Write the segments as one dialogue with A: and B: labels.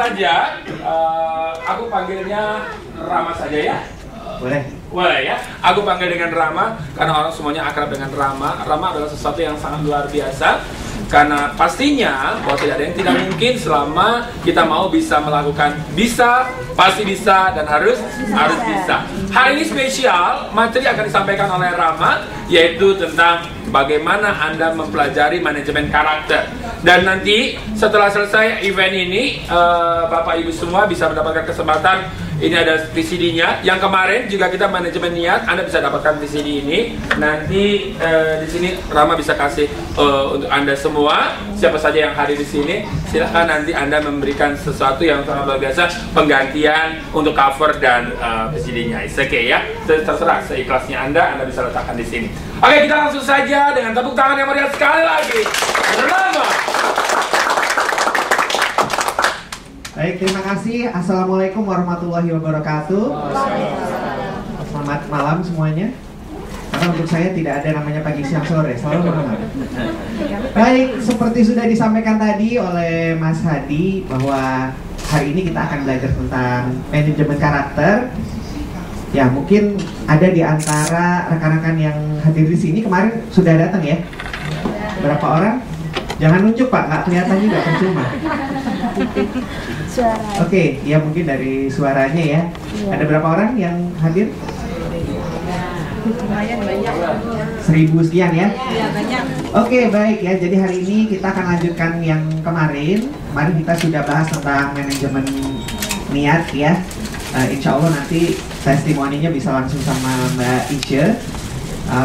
A: saja, aku panggilnya Rama saja ya.
B: Boleh.
A: Boleh ya. Aku panggil dengan Rama karena orang semuanya akrab dengan Rama. Rama adalah sesuatu yang sangat luar biasa. Karena pastinya bahwa tidak ada yang tidak mungkin selama kita mau bisa melakukan, bisa, pasti bisa, dan harus bisa. Hari ini spesial, materi akan disampaikan oleh Rama, yaitu tentang bagaimana Anda mempelajari manajemen karakter. Dan nanti setelah selesai event ini, Bapak Ibu semua bisa mendapatkan kesempatan. Ini ada VCD-nya. Yang kemarin juga kita manajemen niat, Anda bisa dapatkan VCD ini. Nanti di sini Rama bisa kasih untuk Anda semua, siapa saja yang hadir di sini. Silahkan nanti Anda memberikan sesuatu yang sangat luar biasa, penggantian untuk cover dan VCD-nya. It's okay ya. Terserah seikhlasnya Anda bisa letakkan di sini. Oke, kita langsung saja dengan tepuk tangan yang meriah sekali lagi. Rama.
B: Baik, terima kasih. Assalamualaikum warahmatullahi wabarakatuh. Selamat malam semuanya. Karena untuk saya tidak ada namanya pagi, siang, sore, selalu malam. Baik, seperti sudah disampaikan tadi oleh Mas Hadi bahwa hari ini kita akan belajar tentang manajemen karakter. Ya, mungkin ada di antara rekan-rekan yang hadir di sini kemarin sudah datang ya. Berapa orang? Jangan nunjuk Pak, nggak kelihatan juga, percuma. Oke, ya mungkin dari suaranya ya. Ada berapa orang yang hadir?
C: Lumayan banyak.
B: 1000 sekian ya?
C: Iya, banyak.
B: Oke, baik ya. Jadi hari ini kita akan lanjutkan yang kemarin. Kemarin kita sudah bahas tentang manajemen niat ya. Insya Allah nanti testimoninya bisa langsung sama Mbak Isya.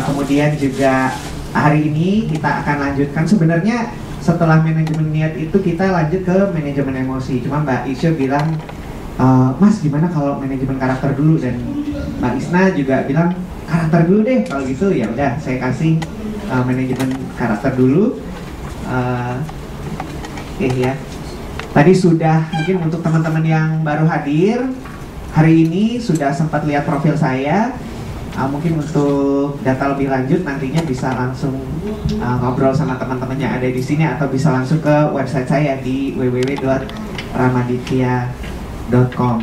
B: Kemudian juga hari ini kita akan lanjutkan, sebenarnya setelah manajemen niat itu kita lanjut ke manajemen emosi. Cuma Mbak Isya bilang, Mas gimana kalau manajemen karakter dulu, dan Mbak Isna juga bilang karakter dulu deh. Kalau gitu ya udah saya kasih manajemen karakter dulu. Ya. Tadi sudah, mungkin untuk teman-teman yang baru hadir hari ini sudah sempat lihat profil saya. Mungkin untuk data lebih lanjut nantinya bisa langsung ngobrol sama teman-teman yang ada di sini, atau bisa langsung ke website saya di www.ramaditya.com.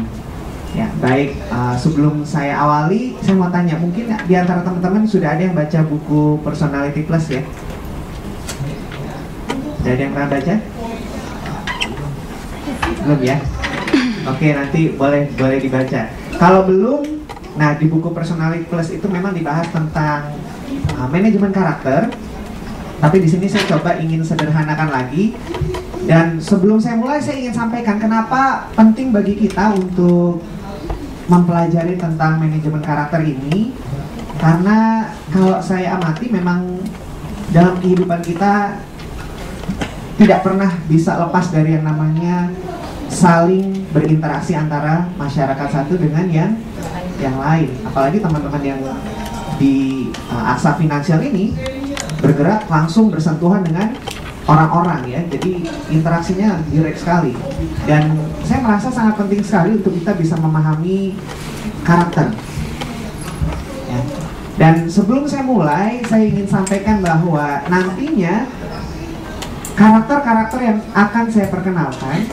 B: Ya, baik. Sebelum saya awali, saya mau tanya, mungkin di antara teman-teman sudah ada yang baca buku Personality Plus ya? Sudah ada yang pernah baca? Belum ya? Oke, nanti boleh dibaca. Kalau belum, nah di buku Personality Plus itu memang dibahas tentang manajemen karakter. Tapi di sini saya coba ingin sederhanakan lagi. Dan sebelum saya mulai, saya ingin sampaikan kenapa penting bagi kita untuk mempelajari tentang manajemen karakter ini. Karena kalau saya amati, memang dalam kehidupan kita tidak pernah bisa lepas dari yang namanya saling berinteraksi antara masyarakat satu dengan yang lain. Apalagi teman-teman yang di aksa finansial ini bergerak langsung bersentuhan dengan orang-orang ya, jadi interaksinya direct sekali. Dan saya merasa sangat penting sekali untuk kita bisa memahami karakter ya. Dan sebelum saya mulai, saya ingin sampaikan bahwa nantinya karakter-karakter yang akan saya perkenalkan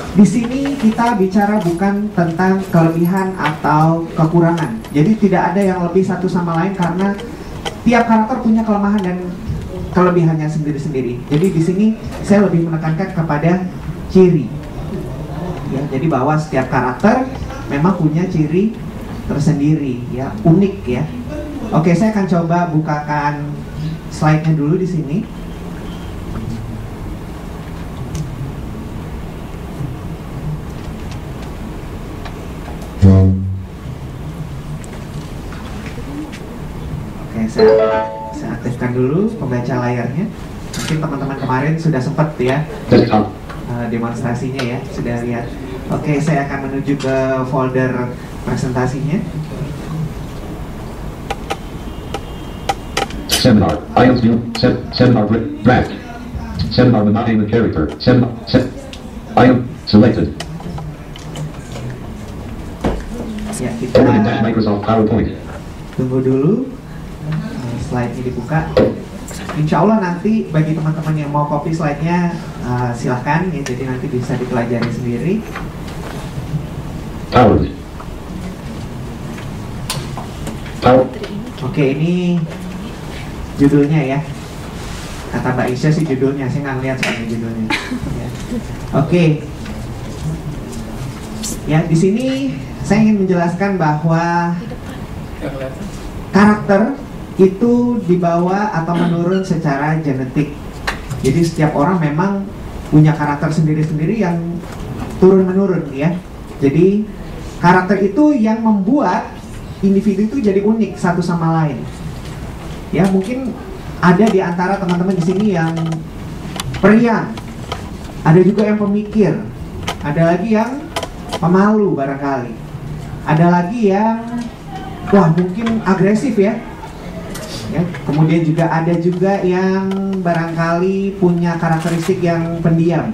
B: di sini kita bicara bukan tentang kelebihan atau kekurangan. Jadi tidak ada yang lebih satu sama lain, karena tiap karakter punya kelemahan dan kelebihannya sendiri-sendiri. Jadi di sini saya lebih menekankan kepada ciri. Ya, jadi bahwa setiap karakter memang punya ciri tersendiri, ya, unik ya. Oke, saya akan coba bukakan slide-nya dulu di sini. Saya aktifkan dulu pembaca layarnya. Mungkin teman-teman kemarin sudah sempat ya demonstrasinya ya, sudah lihat. Oke, saya akan menuju ke folder presentasinya.
D: Seminar, items new, seminar draft, seminar name and character, item selected.
B: Ya, kita
D: Microsoft PowerPoint.
B: tunggu dulu slide-nya dibuka. Insya Allah nanti bagi teman-teman yang mau copy slide-nya silahkan ya, jadi nanti bisa dipelajari sendiri.
D: Power.
B: Oke, ini judulnya ya. Kata Mbak Isya sih judulnya, saya nggak ngeliat soalnya judulnya. Ya. Oke. Ya, di sini saya ingin menjelaskan bahwa karakter itu dibawa atau menurun secara genetik. Jadi setiap orang memang punya karakter sendiri-sendiri yang turun-menurun ya. Jadi karakter itu yang membuat individu itu jadi unik satu sama lain. Ya, mungkin ada di antara teman-teman di sini yang periang, ada juga yang pemikir, ada lagi yang pemalu barangkali, ada lagi yang wah mungkin agresif ya. Ya, kemudian juga ada juga yang barangkali punya karakteristik yang pendiam.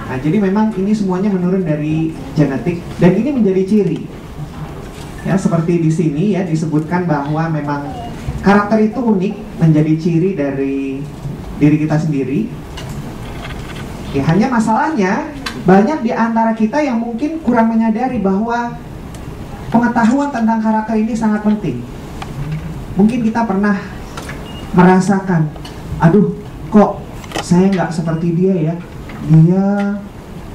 B: Nah, jadi memang ini semuanya menurun dari genetik dan ini menjadi ciri. Ya, seperti di sini ya disebutkan bahwa memang karakter itu unik, menjadi ciri dari diri kita sendiri. Ya, hanya masalahnya banyak di antara kita yang mungkin kurang menyadari bahwa pengetahuan tentang karakter ini sangat penting. Mungkin kita pernah merasakan, aduh kok saya nggak seperti dia ya, dia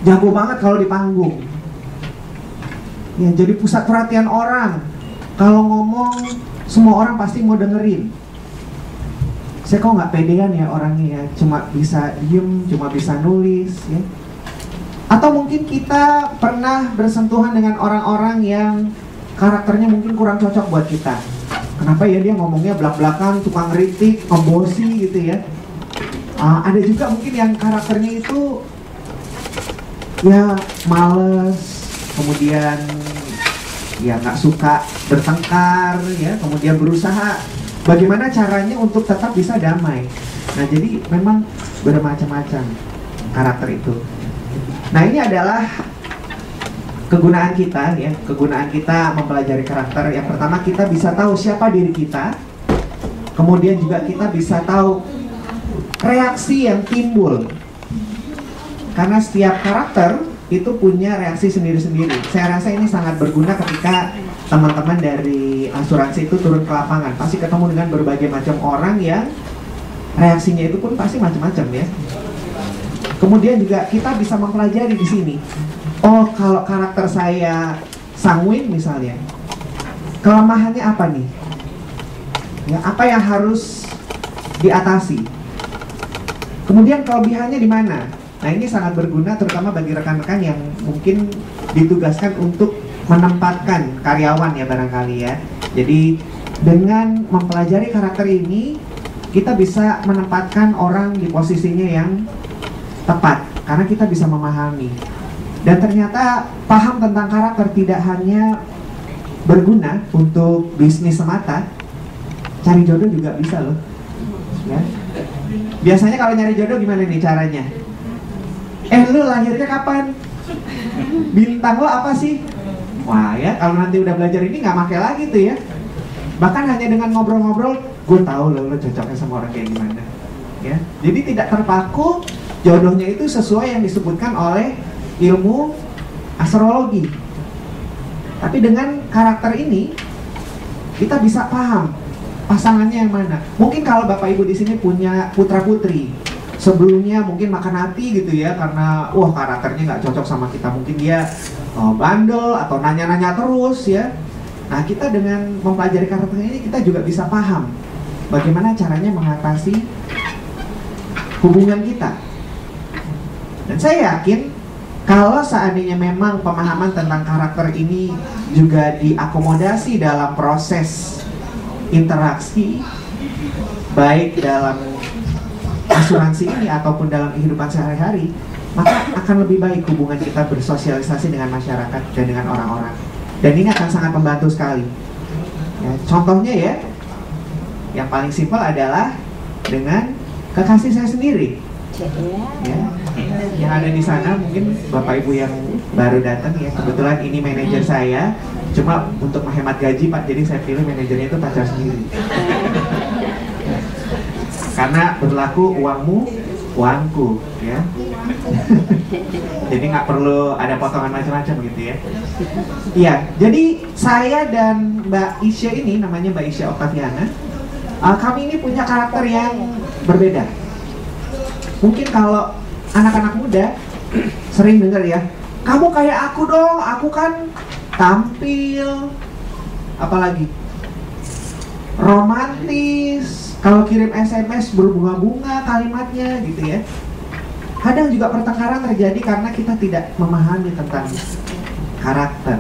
B: jago banget kalau di panggung. Ya, jadi pusat perhatian orang. Kalau ngomong, semua orang pasti mau dengerin. Saya kok nggak pedean ya orangnya ya, cuma bisa diem, cuma bisa nulis ya. Atau mungkin kita pernah bersentuhan dengan orang-orang yang karakternya mungkin kurang cocok buat kita. Kenapa ya dia ngomongnya belak-belakan, tukang kritik, embosi gitu ya. Ada juga mungkin yang karakternya itu ya males, kemudian ya nggak suka bertengkar ya, kemudian berusaha bagaimana caranya untuk tetap bisa damai. Nah, jadi memang bermacam-macam karakter itu. Nah, ini adalah kegunaan kita ya, kegunaan kita mempelajari karakter. Yang pertama, kita bisa tahu siapa diri kita. Kemudian juga kita bisa tahu reaksi yang timbul. Karena setiap karakter itu punya reaksi sendiri-sendiri. Saya rasa ini sangat berguna ketika teman-teman dari asuransi itu turun ke lapangan. Pasti ketemu dengan berbagai macam orang yang reaksinya itu pun pasti macam-macam ya. Kemudian juga kita bisa mempelajari di sini. Oh, kalau karakter saya sanguin misalnya, kelemahannya apa nih? Ya, apa yang harus diatasi? Kemudian kelebihannya di mana? Nah, ini sangat berguna terutama bagi rekan-rekan yang mungkin ditugaskan untuk menempatkan karyawan ya barangkali ya. Jadi dengan mempelajari karakter ini, kita bisa menempatkan orang di posisinya yang tepat karena kita bisa memahami. Dan ternyata paham tentang karakter tidak hanya berguna untuk bisnis semata, cari jodoh juga bisa loh ya. Biasanya kalau nyari jodoh gimana nih caranya? Lu lahirnya kapan? Bintang lo apa sih? Wah ya, kalau nanti udah belajar ini nggak pakai lagi tuh ya. Bahkan hanya dengan ngobrol-ngobrol, gue tahu lo cocoknya sama orang kayak gimana ya. Jadi tidak terpaku, jodohnya itu sesuai yang disebutkan oleh ilmu astrologi. Tapi dengan karakter ini kita bisa paham pasangannya yang mana. Mungkin kalau Bapak Ibu di sini punya putra-putri, sebelumnya mungkin makan hati gitu ya karena wah karakternya nggak cocok sama kita. Mungkin dia bandel atau nanya-nanya terus ya. Nah, kita dengan mempelajari karakter ini kita juga bisa paham bagaimana caranya mengatasi hubungan kita. Dan saya yakin kalau seandainya memang pemahaman tentang karakter ini juga diakomodasi dalam proses interaksi, baik dalam asuransi ini ataupun dalam kehidupan sehari-hari, maka akan lebih baik hubungan kita bersosialisasi dengan masyarakat dan dengan orang-orang. Dan ini akan sangat membantu sekali ya, contohnya ya, yang paling simpel adalah dengan kekasih saya sendiri ya, yang ada di sana. Mungkin Bapak Ibu yang baru datang ya, kebetulan ini manajer saya, cuma untuk menghemat gaji Pak, jadi saya pilih manajernya itu pacar sendiri. Karena berlaku uangmu, uangku, ya. Jadi nggak perlu ada potongan macam-macam gitu ya. Iya, jadi saya dan Mbak Isya ini, namanya Mbak Isya Octaviana, kami ini punya karakter yang berbeda. Mungkin kalau anak-anak muda sering dengar ya, kamu kayak aku dong, aku kan tampil, apalagi romantis, kalau kirim SMS berbunga-bunga kalimatnya gitu ya. Kadang juga pertengkaran terjadi karena kita tidak memahami tentang karakter.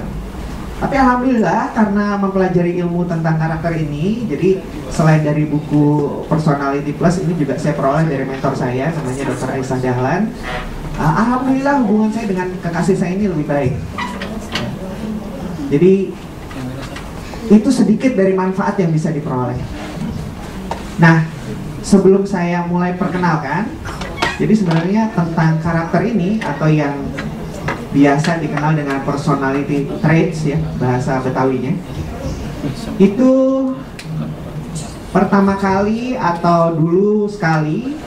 B: Tapi alhamdulillah karena mempelajari ilmu tentang karakter ini, jadi selain dari buku Personality Plus, ini juga saya peroleh dari mentor saya, namanya Dr. Aisyah Dahlan. Alhamdulillah hubungan saya dengan kekasih saya ini lebih baik. Jadi itu sedikit dari manfaat yang bisa diperoleh. Nah, sebelum saya mulai perkenalkan, jadi sebenarnya tentang karakter ini atau yang biasa dikenal dengan personality traits ya, bahasa Betawinya, itu pertama kali atau dulu sekali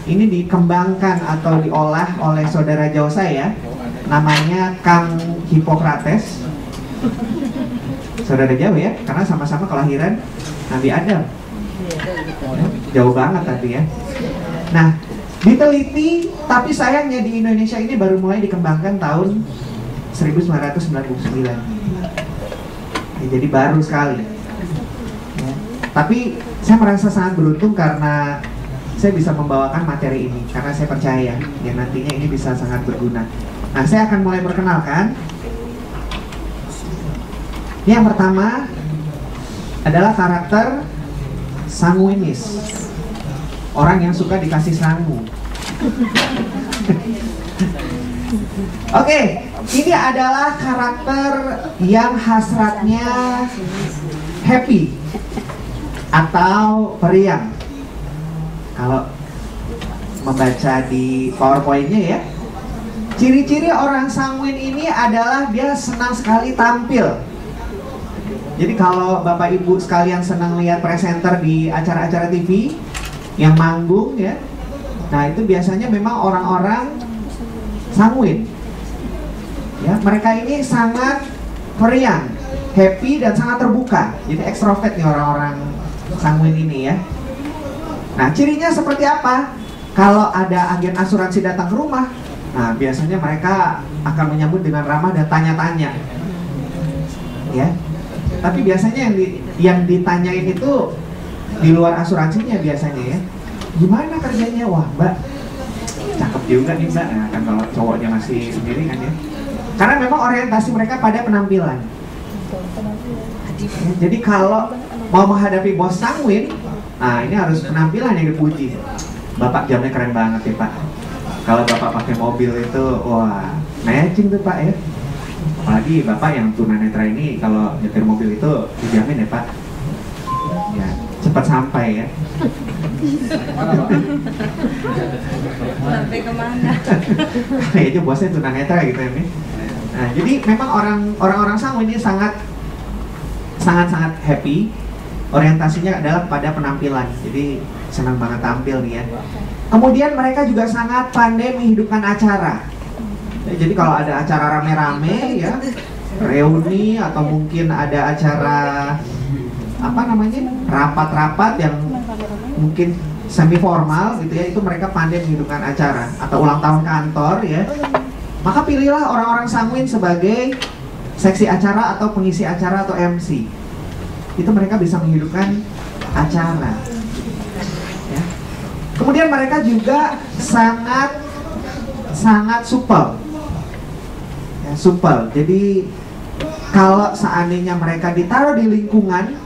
B: ini dikembangkan atau diolah oleh saudara jauh saya, namanya Kang Hippocrates. Saudara jauh ya, karena sama-sama kelahiran Nabi Adam. Jauh banget tadi ya. Nah, diteliti, tapi sayangnya di Indonesia ini baru mulai dikembangkan tahun 1999. Ya, jadi baru sekali. Ya. Tapi saya merasa sangat beruntung karena saya bisa membawakan materi ini, karena saya percaya ya nantinya ini bisa sangat berguna. Nah, saya akan mulai perkenalkan. Yang pertama adalah karakter sanguinis, orang yang suka dikasih sangu. Oke, ini adalah karakter yang hasratnya happy atau periang. Kalau membaca di PowerPoint-nya ya, ciri-ciri orang sanguin ini adalah dia senang sekali tampil. Jadi kalau Bapak Ibu sekalian senang lihat presenter di acara-acara TV yang manggung ya, nah itu biasanya memang orang-orang sanguin. Ya, mereka ini sangat periang, happy dan sangat terbuka. Jadi ekstrovert nih orang-orang sanguin ini ya. Nah, cirinya seperti apa? Kalau ada agen asuransi datang ke rumah, nah biasanya mereka akan menyambut dengan ramah dan tanya-tanya. Ya. Tapi biasanya yang ditanyain itu di luar asuransinya biasanya ya. Gimana kerjanya? Wah, Mbak, cakep juga nih Mbak. Nah, kan kalau cowoknya masih sendiri kan ya. Karena memang orientasi mereka pada penampilan. Ya, jadi kalau mau menghadapi bos sanguin, nah ini harus penampilan yang dipuji. Bapak jamnya keren banget ya Pak. Kalau Bapak pakai mobil itu, wah, matching tuh Pak ya. Apalagi Bapak yang tunanetra ini kalau nyetir mobil itu dijamin ya Pak. Ya, cepat sampai ya.
C: Sampai kemana?
B: Kayaknya bosnya tunanetra gitu ya nih. Nah, jadi memang orang-orang sanguin ini sangat happy. Orientasinya adalah pada penampilan. Jadi senang banget tampil nih ya. Kemudian mereka juga sangat pandai menghidupkan acara. Jadi kalau ada acara rame-rame ya, reuni atau mungkin ada acara apa namanya, rapat-rapat yang mungkin semi formal gitu ya, itu mereka pandai menghidupkan acara. Atau ulang tahun kantor ya, maka pilihlah orang-orang sanguin sebagai seksi acara atau pengisi acara atau MC. Itu mereka bisa menghidupkan acara ya. Kemudian mereka juga sangat supel ya, supel. Jadi kalau seandainya mereka ditaruh di lingkungan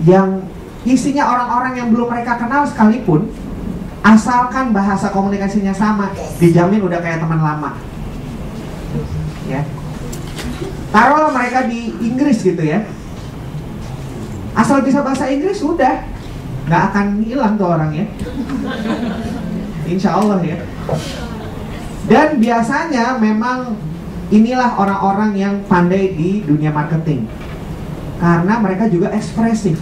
B: yang isinya orang-orang yang belum mereka kenal sekalipun, asalkan bahasa komunikasinya sama, dijamin udah kayak teman lama ya. Taruhlah mereka di Inggris gitu ya, asal bisa bahasa Inggris udah nggak akan hilang tuh orang ya, insya Allah ya. Dan biasanya memang inilah orang-orang yang pandai di dunia marketing, karena mereka juga ekspresif.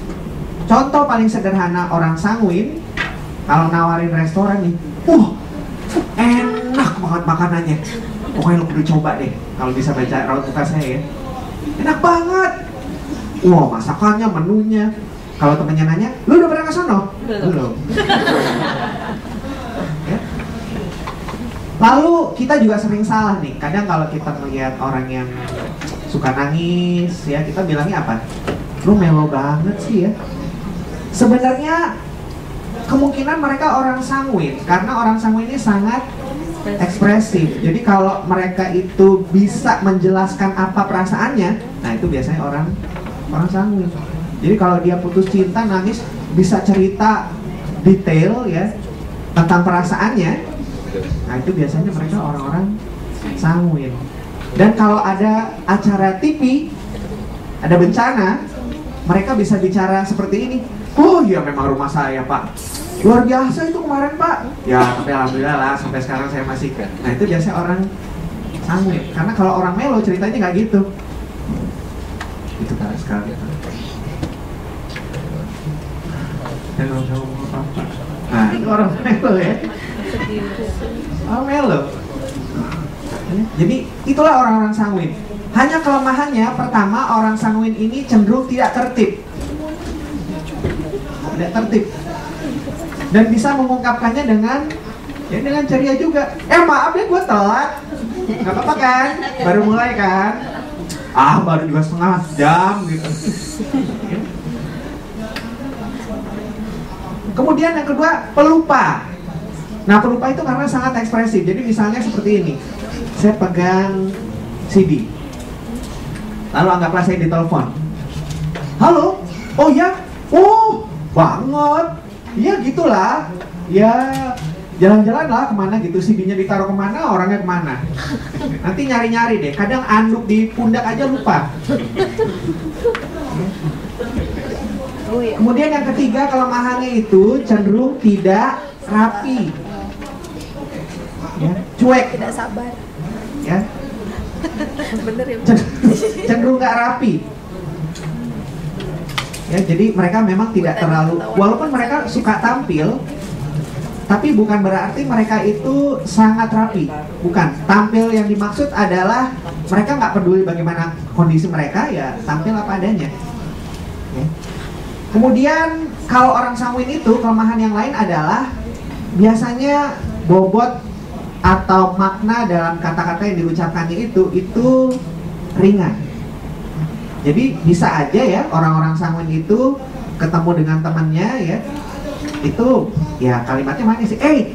B: Contoh paling sederhana orang sanguin kalau nawarin restoran nih, enak banget makanannya. Pokoknya lu perlu coba deh kalau bisa baca raut muka saya ya. Enak banget. Wah, masakannya, menunya. Kalau temennya nanya, lu udah pernah ke sono? Belum. Ya. Lalu kita juga sering salah nih. Kadang kalau kita melihat orang yang suka nangis, ya kita bilangnya apa? Lu melo banget sih ya. Sebenarnya kemungkinan mereka orang sanguin, karena orang sanguin ini sangat ekspresif. Jadi kalau mereka itu bisa menjelaskan apa perasaannya, nah itu biasanya orang sanguin. Jadi kalau dia putus cinta, nangis, bisa cerita detail ya tentang perasaannya. Nah itu biasanya mereka orang-orang sanguin. Dan kalau ada acara TV, ada bencana, mereka bisa bicara seperti ini. Oh iya, memang rumah saya Pak, luar biasa itu kemarin Pak. Ya tapi alhamdulillah lah sampai sekarang saya masih. Nah itu biasanya orang sanguin. Karena kalau orang melo ceritanya nggak gitu. Itu kan sekali. Nah itu orang melo ya. Orang melo. Jadi itulah orang-orang sanguin. Hanya kelemahannya, pertama orang sanguin ini cenderung tidak tertib. Tidak tertib. Dan bisa mengungkapkannya dengan ceria juga. Maaf ya gue telat. Gak apa-apa kan? Baru mulai kan? Baru juga setengah jam gitu. Kemudian yang kedua, pelupa. Nah pelupa itu karena sangat ekspresif. Jadi misalnya seperti ini. Saya pegang CD. Lalu anggaplah saya ditelepon. Halo? Oh ya? Oh banget. Ya gitulah. Ya jalan-jalan lah kemana gitu. CD-nya ditaruh kemana, orangnya kemana. Nanti nyari-nyari deh. Kadang anduk di pundak aja lupa. Kemudian yang ketiga, kelemahannya itu cenderung tidak rapi. Ya, cuek.
C: Tidak sabar.
B: Ya.
C: Bener ya.
B: Cenderung nggak rapi. Ya, jadi mereka memang tidak terlalu, walaupun mereka suka tampil, tapi bukan berarti mereka itu sangat rapi. Bukan. Tampil yang dimaksud adalah mereka nggak peduli bagaimana kondisi mereka, ya tampil apa adanya. Ya. Kemudian kalau orang sanguin itu kelemahan yang lain adalah biasanya bobot atau makna dalam kata-kata yang diucapkannya itu ringan. Jadi bisa aja ya orang-orang sanguin itu ketemu dengan temannya ya, itu ya kalimatnya manis sih,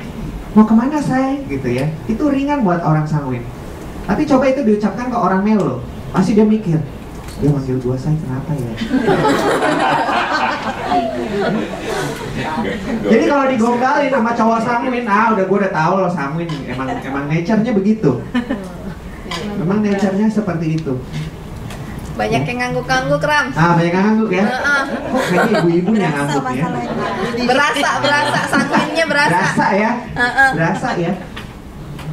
B: mau kemana say gitu ya, itu ringan buat orang sanguin. Tapi coba itu diucapkan ke orang melo, pasti dia mikir, dia manggil gua say kenapa ya. Jadi kalau digombalin sama cowok sanguin, udah gue udah tahu lo sanguin, emang nature-nya begitu. Memang nature-nya seperti itu.
C: Banyak yang ngangguk-ngangguk, Ram.
B: Banyak yang ngangguk ya. Kok kayaknya ibu-ibu yang ngangguk ya.
C: Berasa, sanguinnya berasa.
B: Berasa ya. Berasa ya.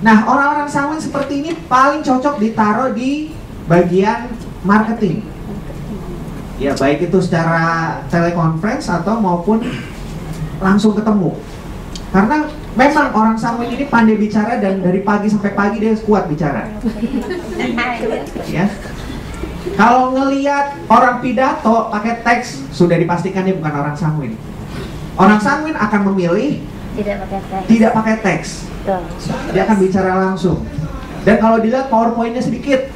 B: Nah, orang-orang sanguin seperti ini paling cocok ditaruh di bagian marketing. Ya, baik itu secara telekonferensi atau maupun langsung ketemu. Karena memang orang sanguin ini pandai bicara dan dari pagi sampai pagi dia kuat bicara. Ya. Kalau ngelihat orang pidato pakai teks, sudah dipastikan dia bukan orang sanguin. Orang sanguin akan memilih tidak pakai teks. Dia akan bicara langsung. Dan kalau dilihat PowerPoint-nya sedikit,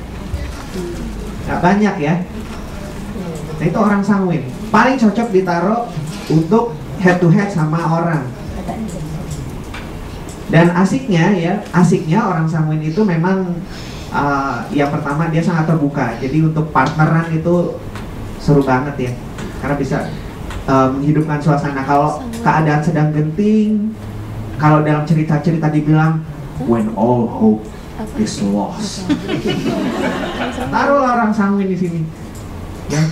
B: nggak banyak ya. Nah itu orang sanguin. Paling cocok ditaruh untuk head to head sama orang. Dan asiknya orang sanguin itu memang yang pertama dia sangat terbuka. Jadi untuk partneran itu seru banget ya, karena bisa menghidupkan suasana. Kalau keadaan sedang genting, kalau dalam cerita-cerita dibilang when all hope is lost, taruhlah orang sanguin di sini. Ya.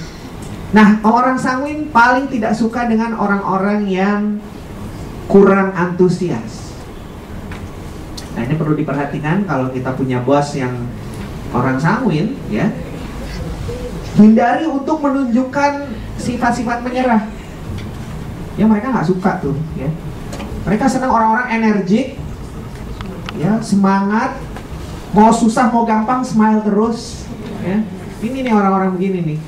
B: Nah, orang sanguin paling tidak suka dengan orang-orang yang kurang antusias. Nah ini perlu diperhatikan kalau kita punya bos yang orang sanguin ya. Hindari untuk menunjukkan sifat-sifat menyerah. Ya mereka nggak suka tuh ya. Mereka senang orang-orang energik, ya, semangat, mau susah mau gampang smile terus, ya. Ini nih orang-orang begini nih.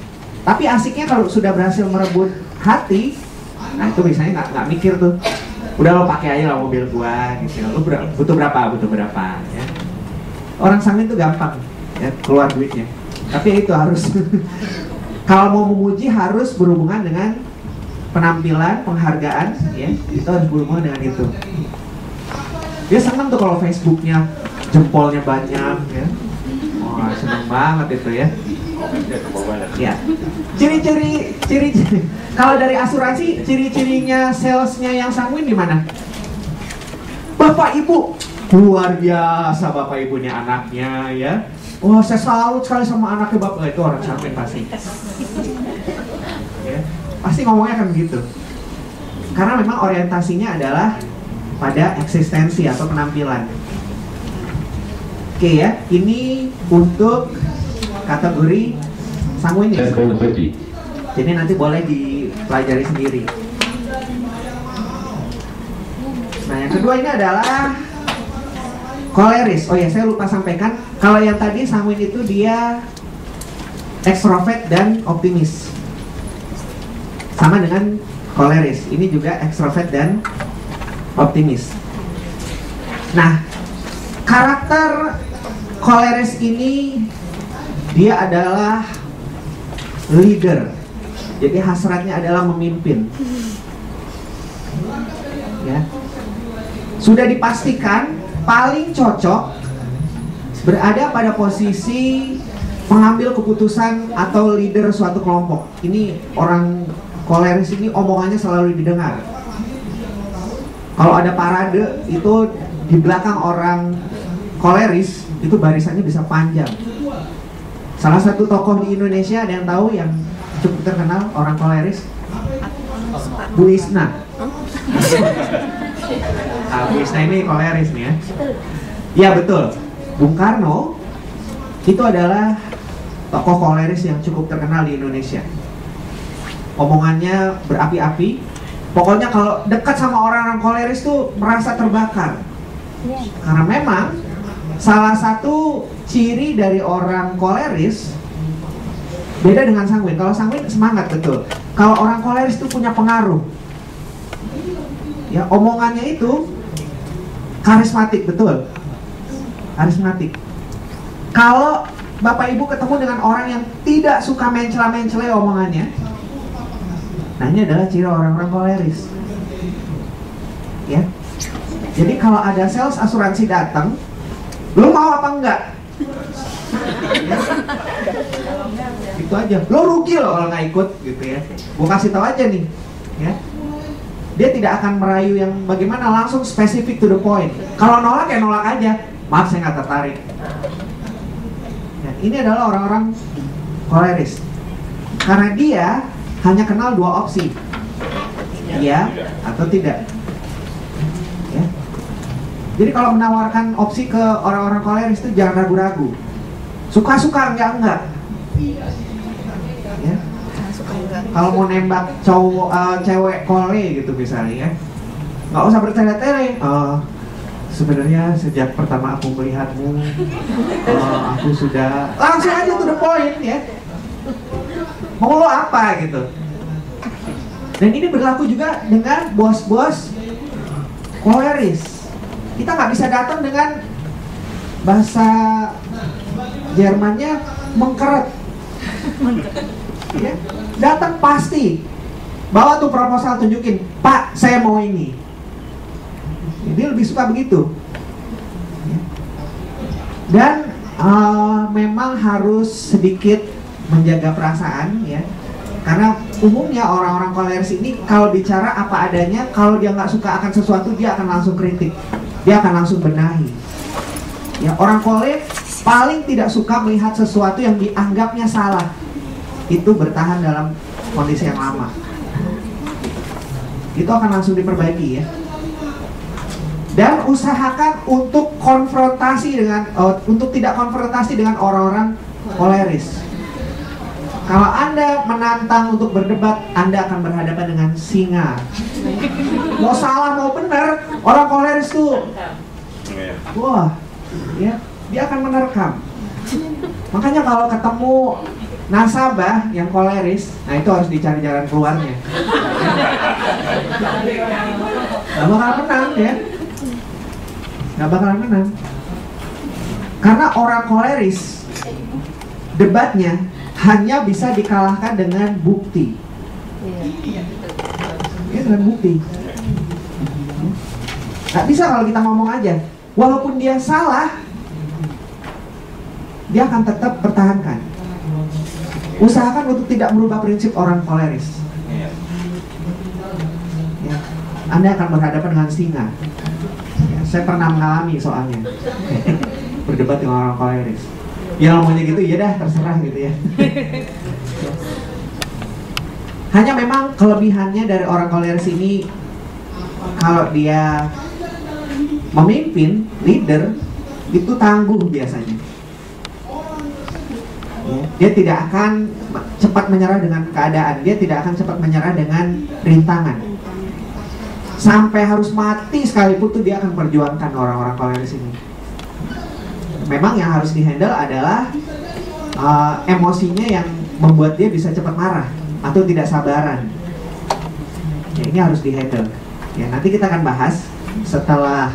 B: Tapi asiknya kalau sudah berhasil merebut hati, nah itu biasanya nggak mikir tuh. Udah lo pakai aja lah mobil gua, gitu. Lo butuh berapa, ya. Orang sanguin tuh gampang, ya, keluar duitnya. Tapi itu harus kalau mau memuji harus berhubungan dengan penampilan, penghargaan, ya, itu harus berhubungan dengan itu. Dia senang tuh kalau Facebooknya jempolnya banyak, ya. Wah, senang banget itu, ya. Ya. Ciri-ciri kalau dari asuransi, ciri-cirinya salesnya yang sanguin di mana? Bapak Ibu luar biasa, Bapak Ibunya anaknya, ya. Wah, saya salut sekali sama anaknya Bapak. Itu orang sanguin pasti. Ya. Pasti ngomongnya kan begitu. Karena memang orientasinya adalah pada eksistensi atau penampilan. Oke, ya, ini untuk kategori sanguin.
D: 10:50.
B: Jadi nanti boleh dipelajari sendiri. Nah, yang kedua ini adalah koleris. Oh ya, saya lupa sampaikan, kalau yang tadi sanguin itu dia ekstrovert dan optimis. Sama dengan koleris. Ini juga ekstrovert dan optimis. Nah, karakter koleris ini dia adalah leader. Jadi hasratnya adalah memimpin. Ya. Sudah dipastikan paling cocok berada pada posisi pengambil keputusan atau leader suatu kelompok. Ini orang koleris ini omongannya selalu didengar. Kalau ada parade itu di belakang orang koleris itu barisannya bisa panjang. Salah satu tokoh di Indonesia ada yang tahu yang cukup terkenal orang koleris? Bu Isna. Bu Isna ini koleris nih, ya. Ya betul. Bung Karno itu adalah tokoh koleris yang cukup terkenal di Indonesia. Omongannya berapi-api. Pokoknya kalau dekat sama orang-orang koleris tuh merasa terbakar. Karena memang salah satu ciri dari orang koleris beda dengan sanguin. Kalau sanguin semangat, betul. Kalau orang koleris itu punya pengaruh. Ya, omongannya itu karismatik, betul. Karismatik. Kalau Bapak Ibu ketemu dengan orang yang tidak suka mencela-mencela omongannya, nah ini adalah ciri orang-orang koleris. Ya. Jadi kalau ada sales asuransi datang, lo mau apa enggak? Ya. Itu aja. Lo rugi lo kalau nggak ikut, gitu ya. Gue kasih tahu aja nih, ya. Dia tidak akan merayu yang bagaimana, langsung spesifik to the point. Kalau nolak ya nolak aja. Maaf, saya nggak tertarik. Ya, ini adalah orang-orang koleris. Karena dia hanya kenal dua opsi, iya atau tidak. Ya. Jadi kalau menawarkan opsi ke orang-orang koleris itu jangan ragu-ragu. Suka-suka, enggak. Ya. Kalau mau nembak cewek kole gitu misalnya, ya, nggak usah bertele-tele. Sebenarnya sejak pertama aku melihatmu, aku sudah langsung aja to the point, ya. Mau lo apa gitu. Dan ini berlaku juga dengan bos-bos koleris. Kita nggak bisa datang dengan bahasa Jermannya mengkeret. Ya, datang pasti bawa tuh proposal, tunjukin, Pak, saya mau ini. Dia lebih suka begitu. Dan memang harus sedikit menjaga perasaan, ya. Karena umumnya orang-orang koleris ini kalau bicara apa adanya, kalau dia nggak suka akan sesuatu, dia akan langsung kritik, dia akan langsung benahi. Ya, orang koleris paling tidak suka melihat sesuatu yang dianggapnya salah itu bertahan dalam kondisi yang lama. Itu akan langsung diperbaiki, ya. Dan usahakan untuk konfrontasi dengan untuk tidak konfrontasi dengan orang-orang koleris. Kalau Anda menantang untuk berdebat, Anda akan berhadapan dengan singa. Mau salah mau benar, orang koleris tuh, wah, ya, dia akan menerkam. Makanya kalau ketemu nasabah yang koleris, nah itu harus dicari jalan keluarnya. Gak bakalan menang ya, gak bakalan menang. Karena orang koleris, debatnya hanya bisa dikalahkan dengan bukti. Ya, dengan bukti. Gak bisa kalau kita ngomong aja. Walaupun dia salah, dia akan tetap pertahankan. Usahakan untuk tidak merubah prinsip orang koleris. Ya. Anda akan berhadapan dengan singa. Ya, saya pernah mengalami soalnya berdebat dengan orang koleris. Ya ngomongnya gitu, ya dah terserah gitu ya. Hanya memang kelebihannya dari orang koleris ini, kalau dia memimpin, leader, itu tangguh biasanya. Ya, dia tidak akan cepat menyerah dengan keadaan, dia tidak akan cepat menyerah dengan rintangan. Sampai harus mati sekalipun tuh dia akan perjuangkan orang-orang koleris ini. Memang yang harus dihandle adalah emosinya yang membuat dia bisa cepat marah atau tidak sabaran. Ya, ini harus dihandle. Ya, nanti kita akan bahas setelah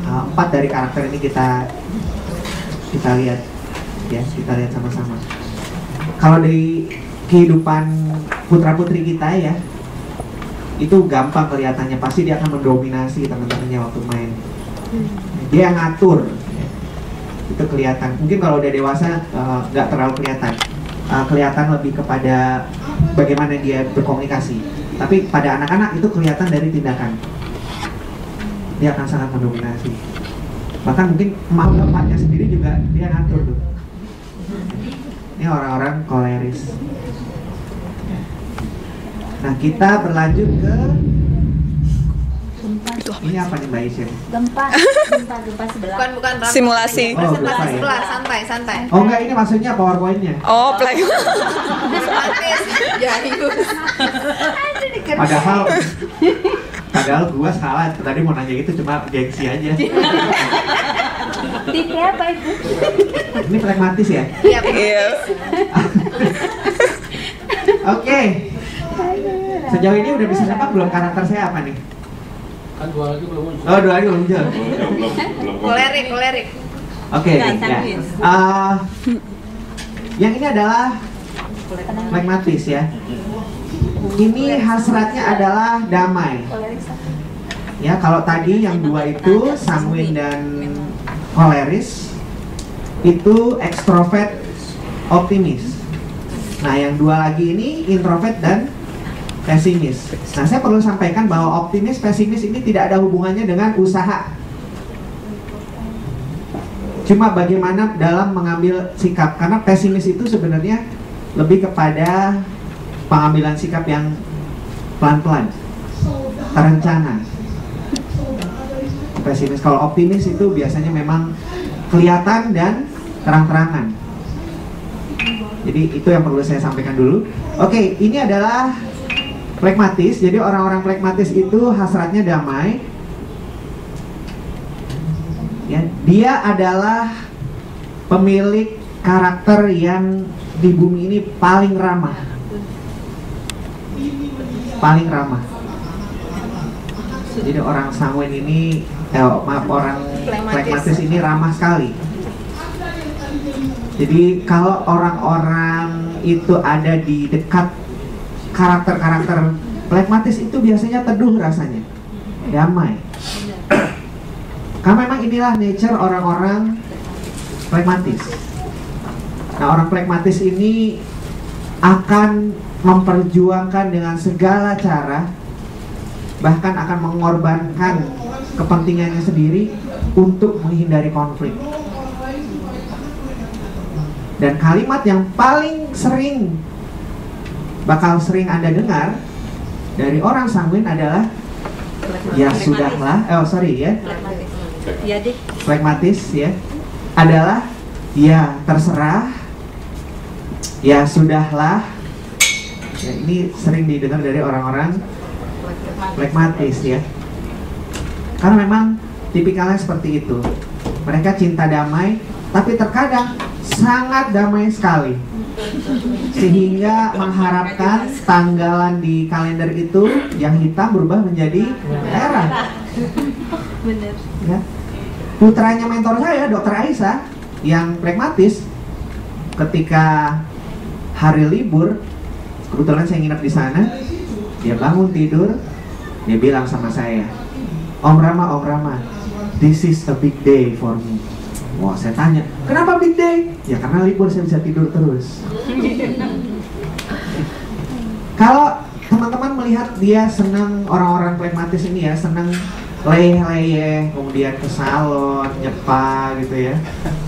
B: 4 dari karakter ini kita lihat, ya, kita lihat sama-sama. Kalau dari kehidupan putra putri kita ya, itu gampang kelihatannya, pasti dia akan mendominasi teman-temannya waktu main. Dia yang ngatur. Itu kelihatan. Mungkin kalau udah dewasa nggak terlalu kelihatan. Kelihatan lebih kepada bagaimana dia berkomunikasi. Tapi pada anak-anak itu kelihatan dari tindakan. Dia akan sangat mendominasi. Bahkan mungkin mau bapaknya sendiri juga dia ngatur tuh. Ini orang-orang koleris. Nah, kita berlanjut ke ini apa nih Mbak Isyen?
E: Gempa sebelah.
C: Bukan Ram.
F: Simulasi.
B: Oh,
C: Presentasi
B: lupa ya.
C: sebelah, santai.
B: Oh enggak, ini maksudnya PowerPoint-nya.
F: Oh, play.
C: Praktis, jayus.
B: Padahal gua salah, tadi mau nanya gitu cuma gengsi aja.
E: Tipnya apa itu?
B: Ini pragmatis ya?
C: Iya,
F: Iya.
B: Oke. Sejauh ini udah bisa nebak belum karakter saya apa nih?
A: Kan 2 lagi belum muncul.
B: Oh, 2 lagi belum muncul.
C: kolerik.
B: Oke, ya. Yang ini adalah pragmatis ya. Ini hasratnya adalah damai. Ya, kalau tadi yang 2 itu sanguin dan koleris, itu ekstrovert, optimis. Nah, yang 2 lagi ini introvert dan pesimis. Nah, saya perlu sampaikan bahwa optimis, pesimis ini tidak ada hubungannya dengan usaha. Cuma bagaimana dalam mengambil sikap. Karena pesimis itu sebenarnya lebih kepada pengambilan sikap yang pelan-pelan, terencana. Pesimis. Kalau optimis itu biasanya memang kelihatan dan terang-terangan. Jadi itu yang perlu saya sampaikan dulu. Oke, ini adalah pragmatis. Jadi orang-orang pragmatis itu hasratnya damai. Ya, dia adalah pemilik karakter yang di bumi ini paling ramah. Paling ramah. Jadi orang sanguin ini, orang pragmatis ini ramah sekali. Jadi kalau orang-orang itu ada di dekat karakter-karakter pragmatis itu biasanya teduh rasanya, damai. Karena memang inilah nature orang-orang pragmatis. Nah, orang pragmatis ini akan memperjuangkan dengan segala cara, bahkan akan mengorbankan kepentingannya sendiri untuk menghindari konflik. Dan kalimat yang paling bakal sering Anda dengar dari orang sanguin adalah ya sudahlah,
E: Iya deh.
B: pragmatis ya, adalah ya terserah, Ya sudahlah. Ya, ini sering didengar dari orang-orang pragmatis ya. Karena memang tipikalnya seperti itu. Mereka cinta damai, tapi terkadang sangat damai sekali. Sehingga mengharapkan tanggalan di kalender itu yang hitam berubah menjadi merah.
E: Bener.
B: Ya. Putranya mentor saya, Dr. Aisyah, yang pragmatis, ketika hari libur, kebetulan saya nginep di sana, dia bangun tidur, dia bilang sama saya, Om Rama, this is a big day for me. Wah, saya tanya, kenapa big day? Ya karena libur saya bisa tidur terus. Kalau teman-teman melihat dia senang, orang-orang pragmatis ini ya, senang leyeh-leyeh, kemudian ke salon, nyepa gitu ya.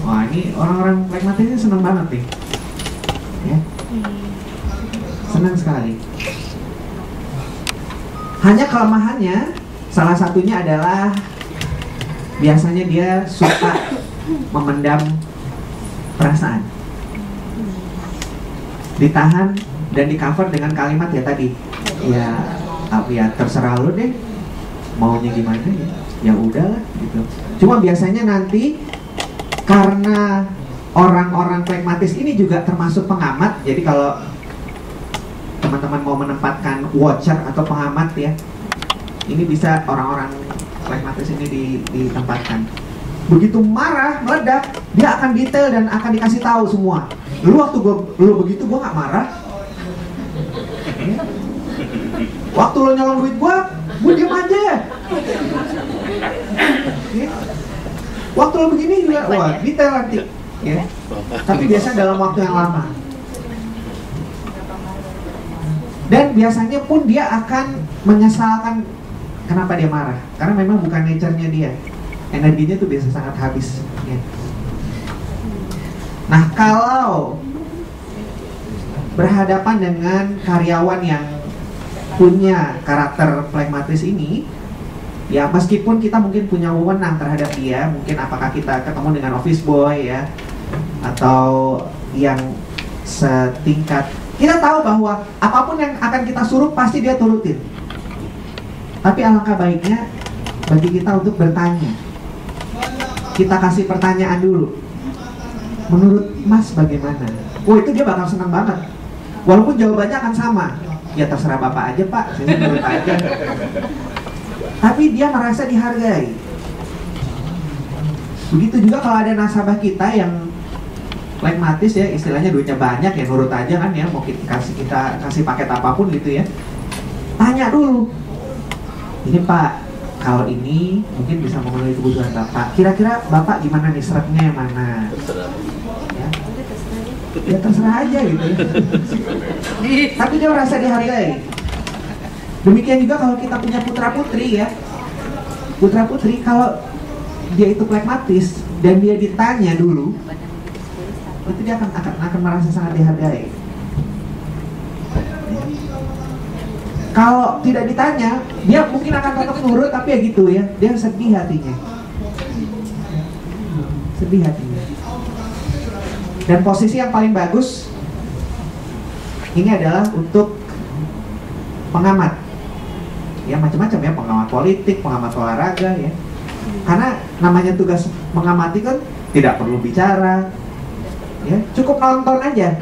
B: Wah, ini orang-orang pragmatis ini senang banget nih. Ya. Senang sekali. Hanya kelemahannya, salah satunya adalah biasanya dia suka memendam perasaan, ditahan dan di cover dengan kalimat ya tadi, ya terserah lu deh, maunya gimana ya udahlah gitu. Cuma biasanya nanti karena orang-orang pragmatis ini juga termasuk pengamat, jadi kalau teman-teman mau menempatkan watcher atau pengamat ya, ini bisa orang-orang pragmatis ini ditempatkan. Begitu marah, meledak, dia akan detail dan akan dikasih tahu semua. Dulu waktu lu begitu gue nggak marah. Ya. Waktu lu nyolong duit gue diem aja. Ya. Waktu lu begini juga, wah detail nanti. Ya. Tapi biasanya dalam waktu yang lama. Dan biasanya pun dia akan menyesalkan kenapa dia marah. Karena memang bukan nature-nya dia. Energinya tuh biasa sangat habis ya. Nah kalau berhadapan dengan karyawan yang punya karakter pragmatis ini, ya meskipun kita mungkin punya wewenang terhadap dia, mungkin apakah kita ketemu dengan office boy ya, atau yang setingkat, kita tahu bahwa apapun yang akan kita suruh pasti dia turutin. Tapi alangkah baiknya bagi kita untuk bertanya. Kita kasih pertanyaan dulu. Menurut Mas bagaimana? Oh itu dia bakal senang banget. Walaupun jawabannya akan sama. Ya terserah Bapak aja Pak, saya menurut aja. Tapi dia merasa dihargai. Begitu juga kalau ada nasabah kita yang pragmatis ya, istilahnya duitnya banyak ya, nurut aja kan ya, mau kita kasih paket apapun gitu ya. Tanya dulu. Ini Pak, kalau ini mungkin bisa memenuhi kebutuhan Bapak. Kira-kira Bapak gimana nih, seretnya yang mana? Ya terserah aja gitu ya. Tapi dia merasa dihargai. Demikian juga kalau kita punya putra-putri ya. Putra-putri kalau dia itu pragmatis dan dia ditanya dulu, itu dia akan merasa sangat dihargai. Kalau tidak ditanya, dia mungkin akan tetap nurut, tapi ya gitu ya, dia sedih hatinya. Sedih hatinya. Dan posisi yang paling bagus ini adalah untuk pengamat. Ya macam-macam ya, pengamat politik, pengamat olahraga ya. Karena namanya tugas mengamati kan tidak perlu bicara. Ya, cukup nonton aja.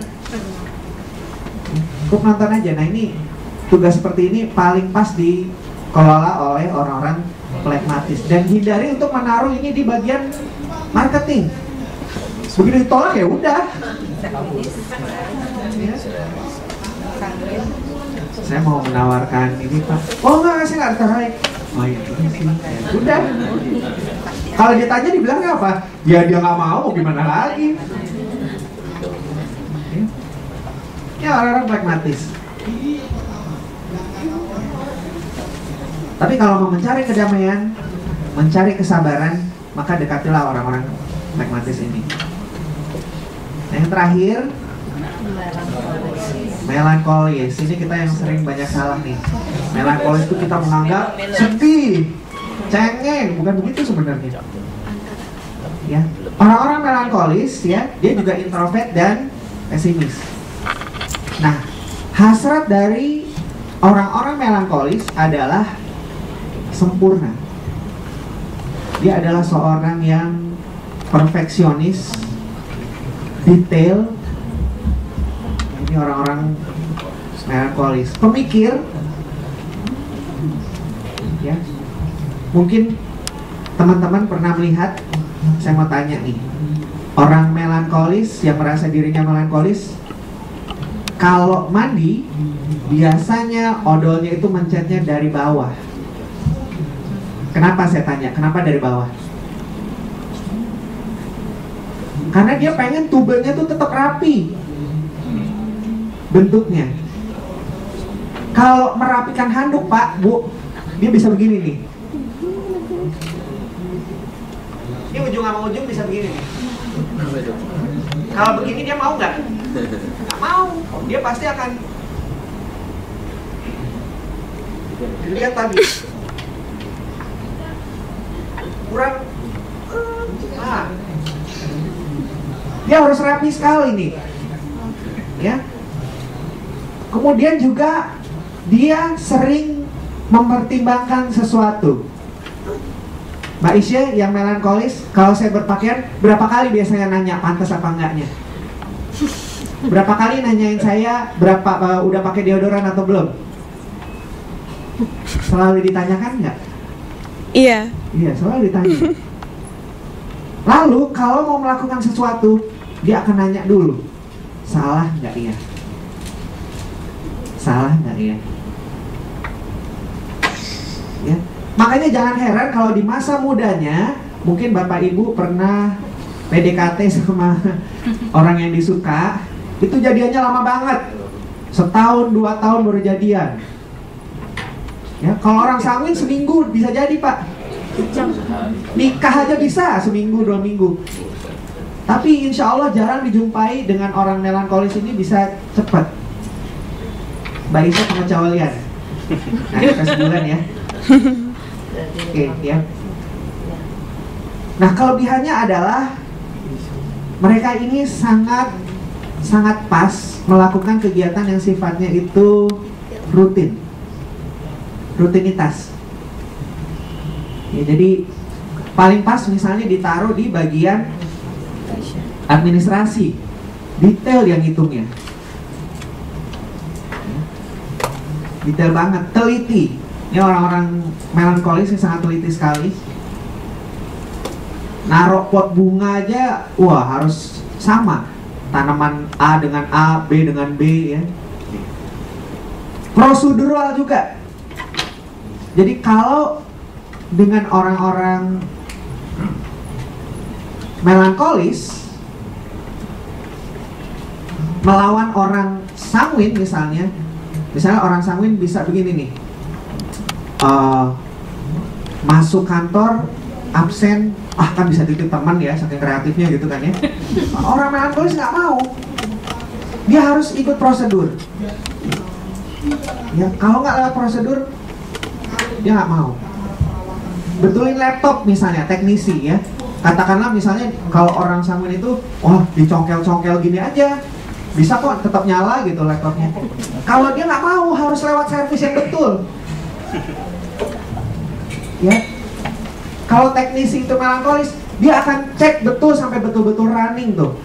B: Cukup nonton aja. Nah, ini tugas seperti ini paling pas dikelola oleh orang-orang pragmatis, dan hindari untuk menaruh ini di bagian marketing. Begitu ditolak ya udah. Ya. Saya mau menawarkan ini Pak. Oh enggak, saya nggak tertarik. Oh iya sih. Udah. Kalau dia tanya dibilangnya apa? Ya dia nggak mau gimana lagi. Ya orang-orang pragmatis. Tapi kalau mau mencari kedamaian, mencari kesabaran, maka dekatilah orang-orang pragmatis ini. Nah, yang terakhir, melankolis. Ini kita yang sering banyak salah nih. Melankolis itu kita menganggap sedih, cengeng, bukan begitu sebenarnya. Ya, orang-orang melankolis ya, dia juga introvert dan pesimis. Nah, hasrat dari orang-orang melankolis adalah sempurna. Dia adalah seorang yang perfeksionis, detail. Ini orang-orang melankolis, pemikir. Ya, mungkin teman-teman pernah melihat. Saya mau tanya nih, orang melankolis yang merasa dirinya melankolis, kalau mandi biasanya odolnya itu mencetnya dari bawah. Kenapa saya tanya? Kenapa dari bawah? Karena dia pengen tubenya tuh tetap rapi bentuknya. Kalau merapikan handuk, Pak, Bu, dia bisa begini nih. Ini ujung sama ujung bisa begini nih. Kalau begini dia mau nggak? Nggak mau. Dia pasti akan lihat tadi kurang. Dia harus rapi sekali nih. Ya. Kemudian juga dia sering mempertimbangkan sesuatu. Mbak Isya yang melankolis, kalau saya berpakaian, berapa kali biasanya nanya pantas apa enggaknya? Berapa kali nanyain saya udah pakai deodoran atau belum? Selalu ditanyakan nggak?
F: Iya.
B: Iya, selalu ditanya. Lalu kalau mau melakukan sesuatu, dia akan nanya dulu, salah nggak ya? Salah nggak ya? Ya. Makanya jangan heran kalau di masa mudanya mungkin Bapak Ibu pernah PDKT sama orang yang disuka, itu jadiannya lama banget, setahun 2 tahun baru jadian. Ya, kalau orang sanguin seminggu bisa jadi, Pak. Nikah aja bisa seminggu 2 minggu. Tapi insya Allah jarang dijumpai dengan orang melankolis ini bisa cepat. Mbak Isa pengecualian. Nah, kita sebulan ya. Oke, ya. Nah, kelebihannya adalah mereka ini sangat pas melakukan kegiatan yang sifatnya itu rutinitas. Ya, jadi paling pas misalnya ditaruh di bagian administrasi, detail yang hitungnya, detail banget, teliti. Ini orang-orang melankolis yang sangat teliti sekali. Naruh pot bunga aja, wah harus sama. Tanaman A dengan A, B dengan B, ya. Prosedural juga. Jadi kalau dengan orang-orang melankolis melawan orang sanguin misalnya orang sanguin bisa begini nih. Masuk kantor absen, kan bisa titip teman ya, saking kreatifnya gitu kan ya. Orang melankolis nggak mau, dia harus ikut prosedur. Ya, kalau nggak lewat prosedur, dia nggak mau. Betulin laptop misalnya, teknisi ya. Katakanlah misalnya kalau orang sanguin itu, dicongkel-congkel gini aja, bisa kok tetap nyala gitu laptopnya. Kalau dia nggak mau, harus lewat servis yang betul. Ya, kalau teknisi itu melankolis, dia akan cek betul sampai betul-betul running tuh.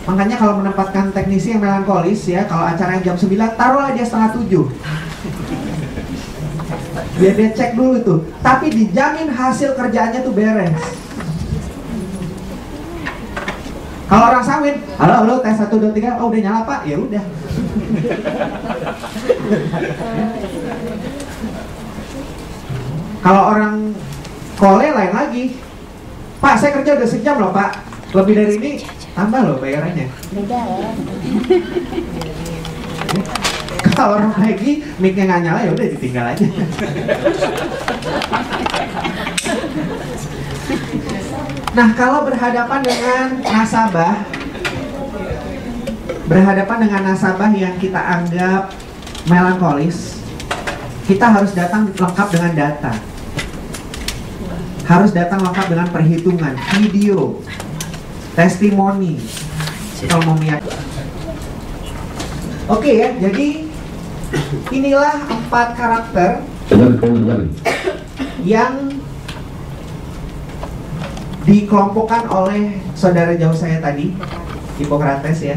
B: Makanya kalau menempatkan teknisi yang melankolis ya, kalau acaranya jam 9, taruhlah dia 6:30. Biar dia cek dulu tuh, tapi dijamin hasil kerjaannya tuh beres. Kalau orang sanguin, halo tes 1 2 3, udah nyala Pak, ya udah. Kalau orang kole lain lagi, Pak saya kerja udah sejam loh Pak, lebih dari ini tambah loh bayarannya.
E: Beda ya.
B: Kalau orang lagi mic-nya nggak nyala, ya udah ditinggal aja. Nah, kalau berhadapan dengan nasabah yang kita anggap melankolis, kita harus datang lengkap dengan data. Harus datang lengkap dengan perhitungan, video, testimoni. Kalau mau meyakini. Oke ya, jadi inilah 4 karakter
D: 11:11.
B: yang dikelompokkan oleh saudara jauh saya tadi, Hippocrates ya.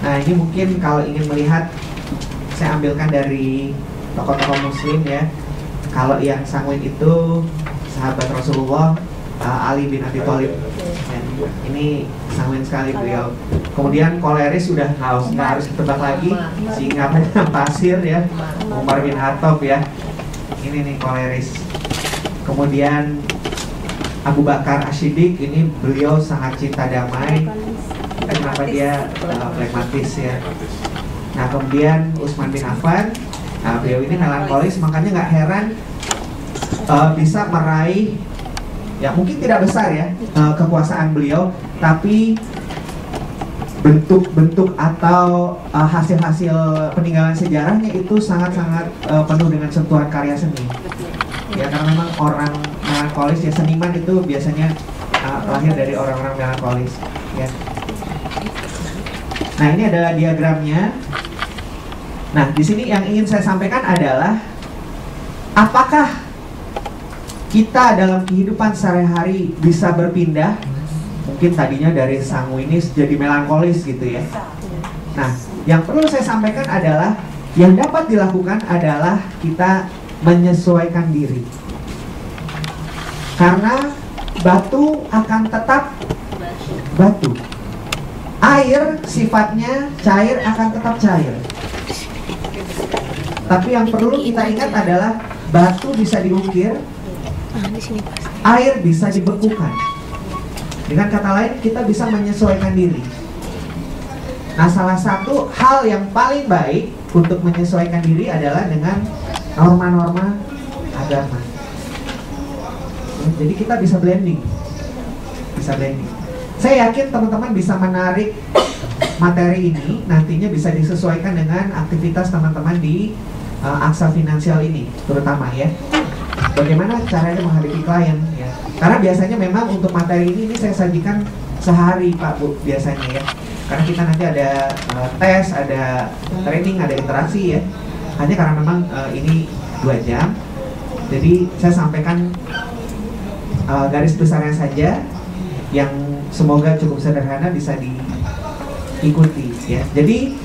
B: Nah ini mungkin kalau ingin melihat, saya ambilkan dari tokoh-tokoh muslim ya. Kalau yang sanguin itu sahabat Rasulullah, Ali bin Abi Thalib. Ini sanguin sekali beliau. Kemudian koleris sudah nggak harus ditebak lagi, singa padang pasir ya, Umar bin Khattab ya. Ini nih koleris. Kemudian Abu Bakar As-Siddiq, ini beliau sangat cinta damai. Kenapa dia pragmatis ya. Nah kemudian Utsman bin Affan, nah beliau ini melankolis, makanya nggak heran bisa meraih, ya mungkin tidak besar ya kekuasaan beliau, tapi bentuk-bentuk atau hasil-hasil peninggalan sejarahnya itu sangat-sangat penuh dengan sentuhan karya seni. Ya karena memang orang melankolis ya, seniman itu biasanya lahir dari orang-orang melankolis ya. Nah ini adalah diagramnya. Nah di sini yang ingin saya sampaikan adalah, apakah kita dalam kehidupan sehari-hari bisa berpindah? Mungkin tadinya dari sanguinis jadi melankolis gitu ya. Nah yang perlu saya sampaikan adalah, yang dapat dilakukan adalah kita menyesuaikan diri. Karena batu akan tetap batu. Air sifatnya cair akan tetap cair. Tapi yang perlu kita ingat adalah, batu bisa diukir, air bisa dibekukan. Dengan kata lain, kita bisa menyesuaikan diri. Nah, salah satu hal yang paling baik untuk menyesuaikan diri adalah dengan norma-norma agama. Jadi kita bisa blending. Saya yakin teman-teman bisa menarik materi ini, nantinya bisa disesuaikan dengan aktivitas teman-teman di aksa finansial ini, terutama ya. Bagaimana caranya menghadapi klien ya. Karena biasanya memang untuk materi ini saya sajikan sehari Pak Bu biasanya ya. Karena kita nanti ada tes, ada training, ada interaksi ya. Hanya karena memang ini 2 jam, jadi saya sampaikan garis besarnya saja, yang semoga cukup sederhana bisa diikuti ya. Jadi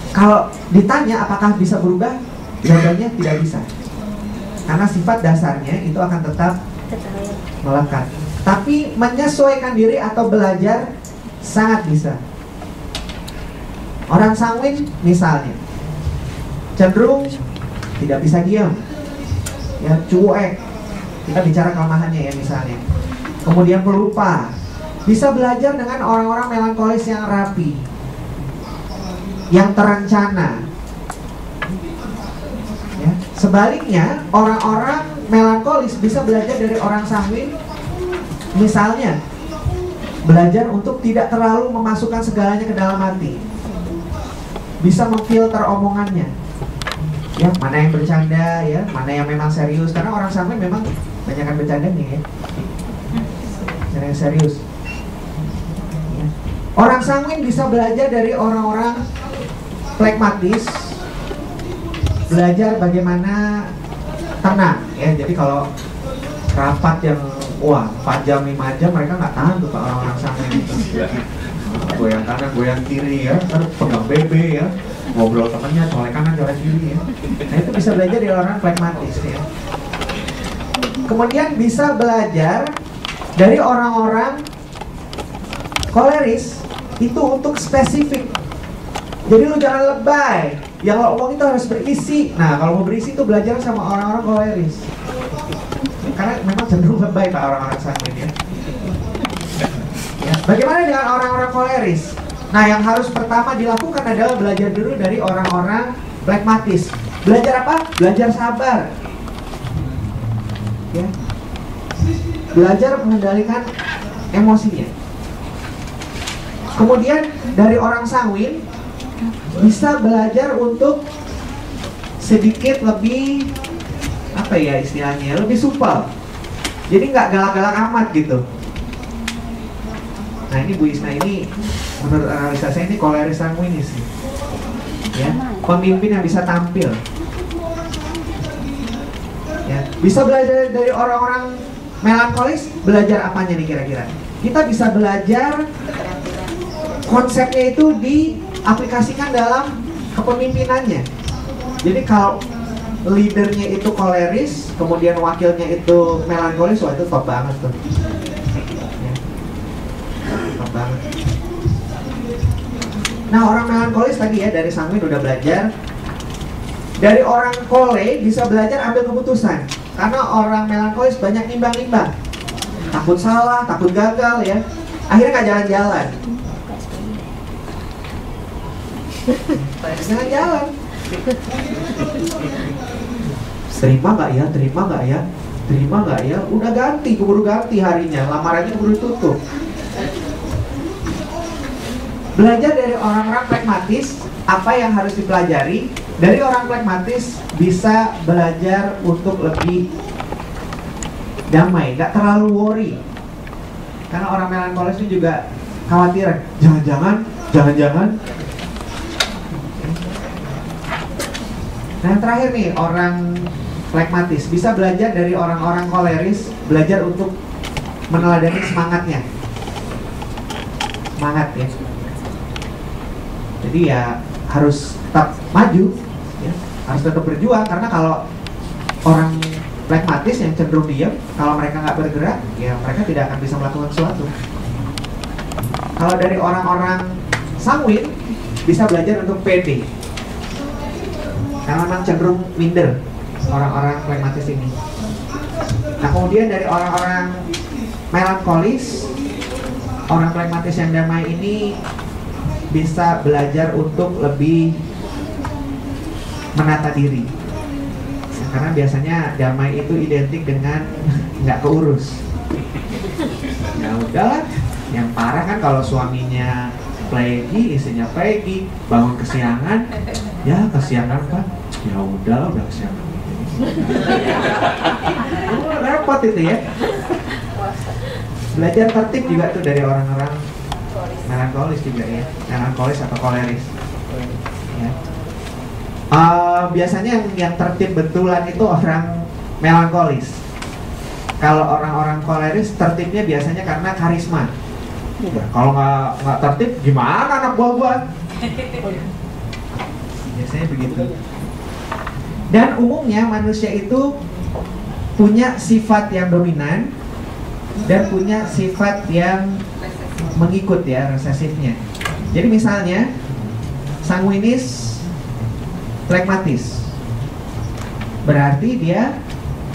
B: kalau ditanya apakah bisa berubah, jawabannya tidak bisa. Karena sifat dasarnya itu akan tetap melekat. Tapi menyesuaikan diri atau belajar sangat bisa. Orang sanguin misalnya cenderung tidak bisa diam, ya cuek. Kita bicara kelemahannya ya misalnya. Kemudian pelupa, bisa belajar dengan orang-orang melankolis yang rapi, yang terencana. Ya. Sebaliknya, orang-orang melankolis bisa belajar dari orang sanguin, misalnya belajar untuk tidak terlalu memasukkan segalanya ke dalam hati, bisa memfilter omongannya, ya mana yang bercanda, ya mana yang memang serius. Karena orang sanguin memang banyakkan bercandanya ya. Yang serius. Ya. Orang sanguin bisa belajar dari orang-orang pragmatis, belajar bagaimana tenang ya. Jadi kalau rapat yang 4 jam 5 jam mereka nggak tahan tuh Pak, orang-orang sanguin itu. Goyang kanan, goyang kiri ya, pegang BB ya, ngobrol temannya, colek kanan, colek kiri ya. Nah itu bisa belajar dari orang pragmatis ya. Kemudian bisa belajar dari orang-orang koleris itu untuk spesifik. Jadi lu jangan lebay, yang lo omong itu harus berisi. Nah kalau mau berisi itu belajar sama orang-orang koleris. Karena memang cenderung lebay Pak orang-orang sanguin ya. Ya. Bagaimana dengan orang-orang koleris? Nah yang harus pertama dilakukan adalah belajar dulu dari orang-orang pragmatis. Belajar apa? Belajar sabar ya. Belajar mengendalikan emosinya. Kemudian dari orang sanguin bisa belajar untuk sedikit lebih apa ya istilahnya, lebih supel. Jadi nggak galak-galak amat gitu. Nah ini Bu Isna ini menurut analisa saya ini koleris sanguinis, ya, pemimpin yang bisa tampil, ya, bisa belajar dari orang-orang melankolis. Belajar apanya nih kira-kira? Kita bisa belajar konsepnya itu diaplikasikan dalam kepemimpinannya. Jadi kalau leadernya itu koleris, kemudian wakilnya itu melankolis, wah itu top banget tuh. Ya. Top banget. Nah orang melankolis tadi ya, dari sanguin udah belajar. Dari orang kole bisa belajar ambil keputusan. Karena orang melankolis banyak nimbang-nimbang, takut salah, takut gagal ya. Akhirnya nggak jalan-jalan. Jalan-jalan. Terima nggak ya? Terima nggak ya? Terima nggak ya? Udah ganti, keburu ganti harinya, lamarannya keburu tutup. Belajar dari orang-orang pragmatis, apa yang harus dipelajari? Dari orang pragmatis bisa belajar untuk lebih damai, nggak terlalu worry. Karena orang melankolis itu juga khawatir, jangan-jangan. Nah yang terakhir nih, orang pragmatis bisa belajar dari orang-orang koleris, belajar untuk meneladani semangatnya. Semangat ya. Jadi ya harus tetap maju ya, harus tetap berjuang. Karena kalau orang pragmatis yang cenderung diam, kalau mereka nggak bergerak, ya mereka tidak akan bisa melakukan sesuatu. Kalau dari orang-orang sanguin bisa belajar untuk pede, karena memang cenderung minder orang-orang pragmatis ini. Nah kemudian dari orang-orang melankolis, orang pragmatis yang damai ini bisa belajar untuk lebih menata diri. Nah, karena biasanya damai itu identik dengan nggak keurus. Ya udahlah, yang parah kan kalau suaminya plegi, istrinya plegi, bangun kesiangan, ya kesiangan Pak. Ya udahlah, udah kesiangan. Repot itu ya. Belajar tertib juga tuh dari orang-orang melankolis juga ya, melankolis atau koleris. Ya. Biasanya yang tertib betulan itu orang melankolis. Kalau orang-orang koleris tertibnya biasanya karena karisma. Ya, kalau nggak tertib gimana anak buah-buah? Biasanya begitu. Dan umumnya manusia itu punya sifat yang dominan dan punya sifat yang mengikut ya, resesifnya. Jadi misalnya sanguinis pragmatis, berarti dia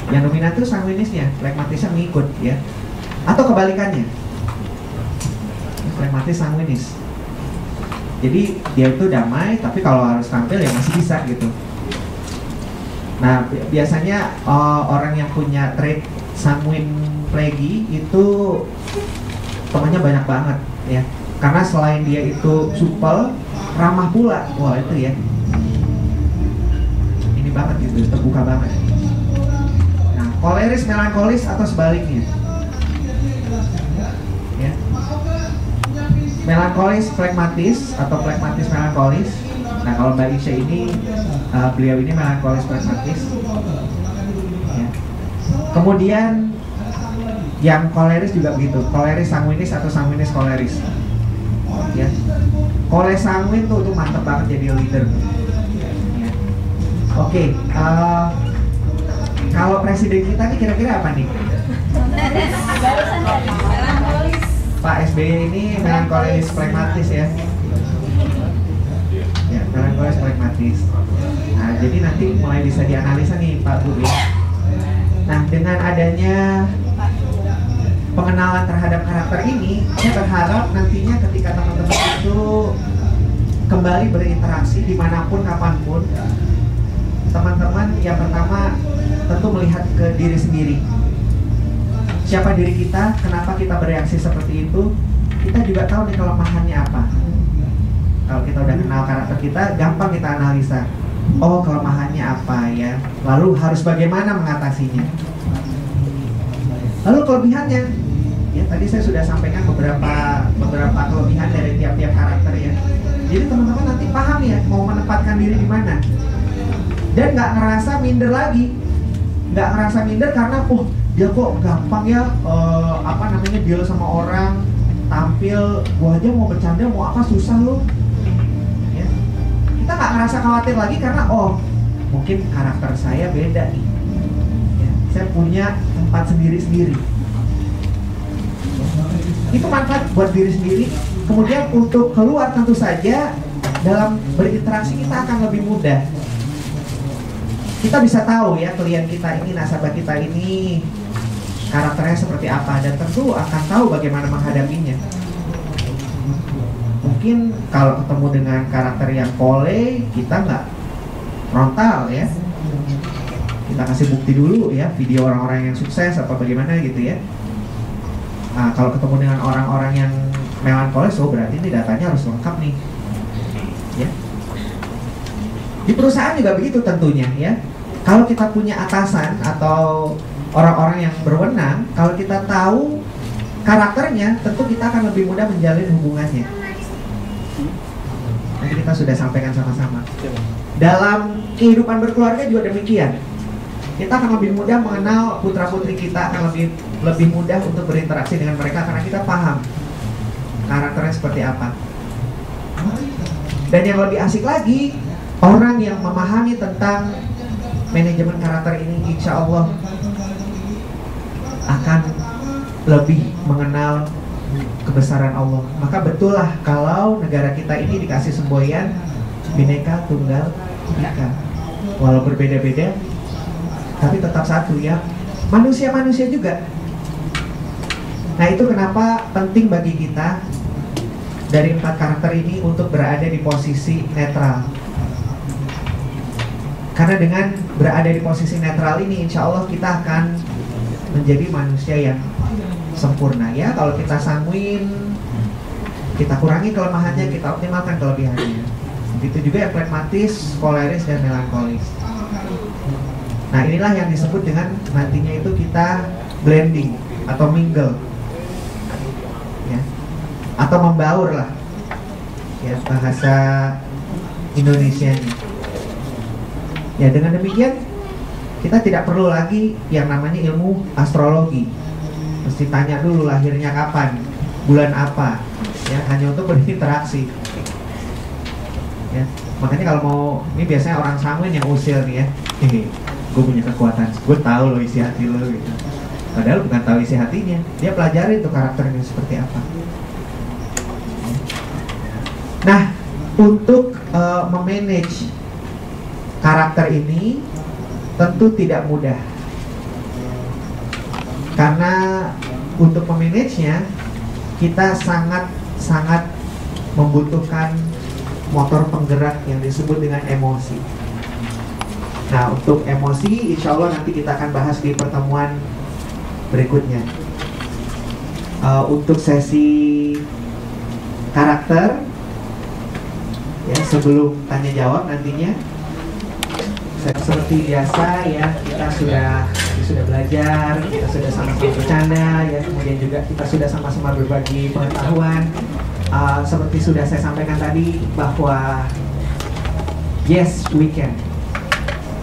B: yang dominan itu sanguinisnya, pragmatisnya mengikut ya. Atau kebalikannya, pragmatis sanguinis. Jadi dia itu damai, tapi kalau harus tampil ya masih bisa gitu. Nah biasanya orang yang punya trait sanguin plegi itu temannya banyak banget ya. Karena selain dia itu supel, ramah pula. Wah itu ya, ini banget gitu, terbuka banget. Nah koleris melankolis atau sebaliknya ya. Melankolis pragmatis atau pragmatis melankolis. Nah kalau Mbak Isya ini beliau ini melankolis pragmatis ya. Kemudian yang koleris juga begitu, koleris sanguinis atau sanguinis koleris ya. Kole sanguin tuh mantep banget jadi leader ya. Oke, kalau presiden kita nih kira-kira apa nih? Pak SBY ini melankolis pragmatis ya. Ya, melankolis pragmatis. Nah, jadi nanti mulai bisa dianalisa nih Pak Bu ya. Nah, dengan adanya pengenalan terhadap karakter ini, saya berharap nantinya ketika teman-teman itu kembali berinteraksi dimanapun kapanpun, teman-teman yang pertama tentu melihat ke diri sendiri. Siapa diri kita, kenapa kita bereaksi seperti itu, kita juga tahu nih kelemahannya apa. Kalau kita udah kenal karakter kita, gampang kita analisa. Oh, kelemahannya apa ya, lalu harus bagaimana mengatasinya. Lalu kelebihannya, Ya, tadi saya sudah sampaikan beberapa kelebihan dari tiap-tiap karakter ya. Jadi teman-teman nanti paham ya mau menempatkan diri di mana. Dan nggak ngerasa minder lagi. Nggak ngerasa minder karena dia kok gampang ya deal sama orang, tampil, gua aja mau bercanda mau apa susah loh. Ya. Kita nggak ngerasa khawatir lagi karena mungkin karakter saya beda nih. Ya, saya punya tempat sendiri-sendiri. Itu manfaat buat diri sendiri. Kemudian untuk keluar tentu saja dalam berinteraksi kita akan lebih mudah. Kita bisa tahu ya klien kita ini, nasabah kita ini karakternya seperti apa, dan tentu akan tahu bagaimana menghadapinya. Mungkin kalau ketemu dengan karakter yang pole, kita nggak frontal ya. Kita kasih bukti dulu ya, video orang-orang yang sukses apa bagaimana gitu ya. Nah, kalau ketemu dengan orang-orang yang melankolis, berarti ini datanya harus lengkap nih. Ya. Di perusahaan juga begitu tentunya ya. Kalau kita punya atasan atau orang-orang yang berwenang, kalau kita tahu karakternya, tentu kita akan lebih mudah menjalin hubungannya. Nanti kita sudah sampaikan sama-sama. Dalam kehidupan berkeluarga juga demikian. Kita akan lebih mudah mengenal putra-putri kita, akan lebih mudah untuk berinteraksi dengan mereka karena kita paham karakternya seperti apa. Dan yang lebih asik lagi, orang yang memahami tentang manajemen karakter ini insya Allah akan lebih mengenal kebesaran Allah. Maka betul lah kalau negara kita ini dikasih semboyan Bhinneka Tunggal Ika. Walau berbeda-beda, tapi tetap satu ya, manusia-manusia juga. Nah itu kenapa penting bagi kita dari 4 karakter ini untuk berada di posisi netral. Karena dengan berada di posisi netral ini, insya Allah kita akan menjadi manusia yang sempurna ya. Kalau kita sanguin, kita kurangi kelemahannya, kita optimalkan kelebihannya. Begitu juga yang pragmatis, koleris, dan melankolis. Nah inilah yang disebut dengan nantinya itu kita blending atau mingle ya, atau membaur lah ya bahasa Indonesianya. Ya dengan demikian kita tidak perlu lagi yang namanya ilmu astrologi. Mesti tanya dulu lahirnya kapan, bulan apa ya, hanya untuk berinteraksi ya. Makanya kalau mau, ini biasanya orang sanguin yang usil nih ya, gue punya kekuatan, gue tahu lo isi hati lo gitu. Padahal bukan tahu isi hatinya, dia pelajari tuh karakternya seperti apa. Nah, untuk memanage karakter ini tentu tidak mudah. Karena untuk memanagenya kita sangat membutuhkan motor penggerak yang disebut dengan emosi. Nah, untuk emosi, insya Allah nanti kita akan bahas di pertemuan berikutnya. Untuk sesi karakter, ya sebelum tanya jawab nantinya, seperti biasa ya, kita sudah belajar, kita sudah sama-sama bercanda, ya kemudian juga kita sudah sama-sama berbagi pengetahuan. Seperti sudah saya sampaikan tadi bahwa yes we can.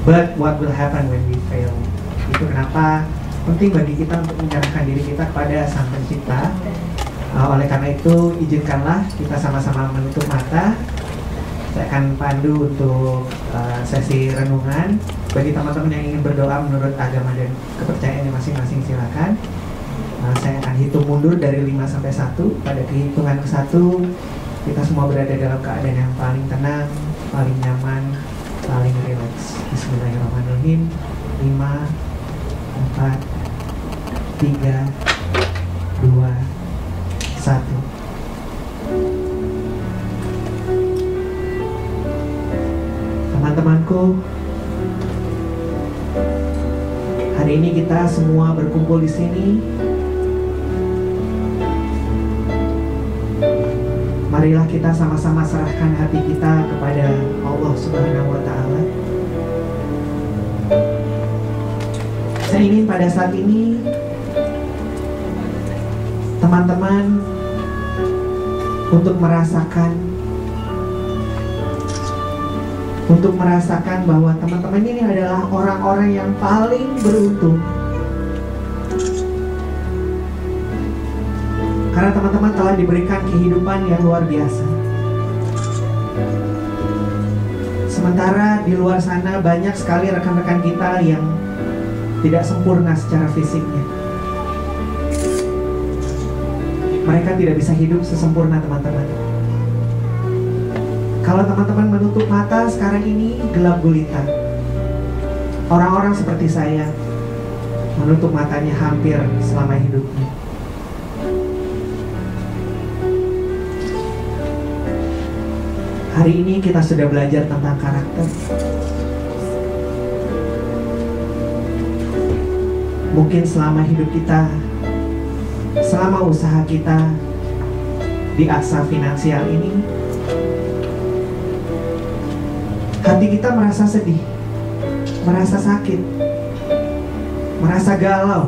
B: But what will happen when we fail? Itu kenapa penting bagi kita untuk menyerahkan diri kita kepada Sang Pencipta. Oleh karena itu, izinkanlah kita sama-sama menutup mata. Saya akan pandu untuk sesi renungan. Bagi teman-teman yang ingin berdoa menurut agama dan kepercayaannya masing-masing, silakan. Saya akan hitung mundur dari 5 sampai 1. Pada kehitungan ke-1, kita semua berada dalam keadaan yang paling tenang, paling nyaman, paling rileks. Bismillahirrahmanirrahim. 5, 4, 3, 2, 1. Teman-temanku, hari ini kita semua berkumpul di sini. Marilah kita sama-sama serahkan hati kita kepada Allah Subhanahu wa Ta'ala. Saya ingin pada saat ini teman-teman untuk merasakan bahwa teman-teman ini adalah orang-orang yang paling beruntung. Karena teman-teman telah diberikan kehidupan yang luar biasa. Sementara di luar sana banyak sekali rekan-rekan kita yang tidak sempurna secara fisiknya. Mereka tidak bisa hidup sesempurna teman-teman. Kalau teman-teman menutup mata sekarang ini gelap gulita. Orang-orang seperti saya menutup matanya hampir selama hidupnya. Hari ini kita sudah belajar tentang karakter. Mungkin selama hidup kita, selama usaha kita di asa finansial ini, hati kita merasa sedih, merasa sakit, merasa galau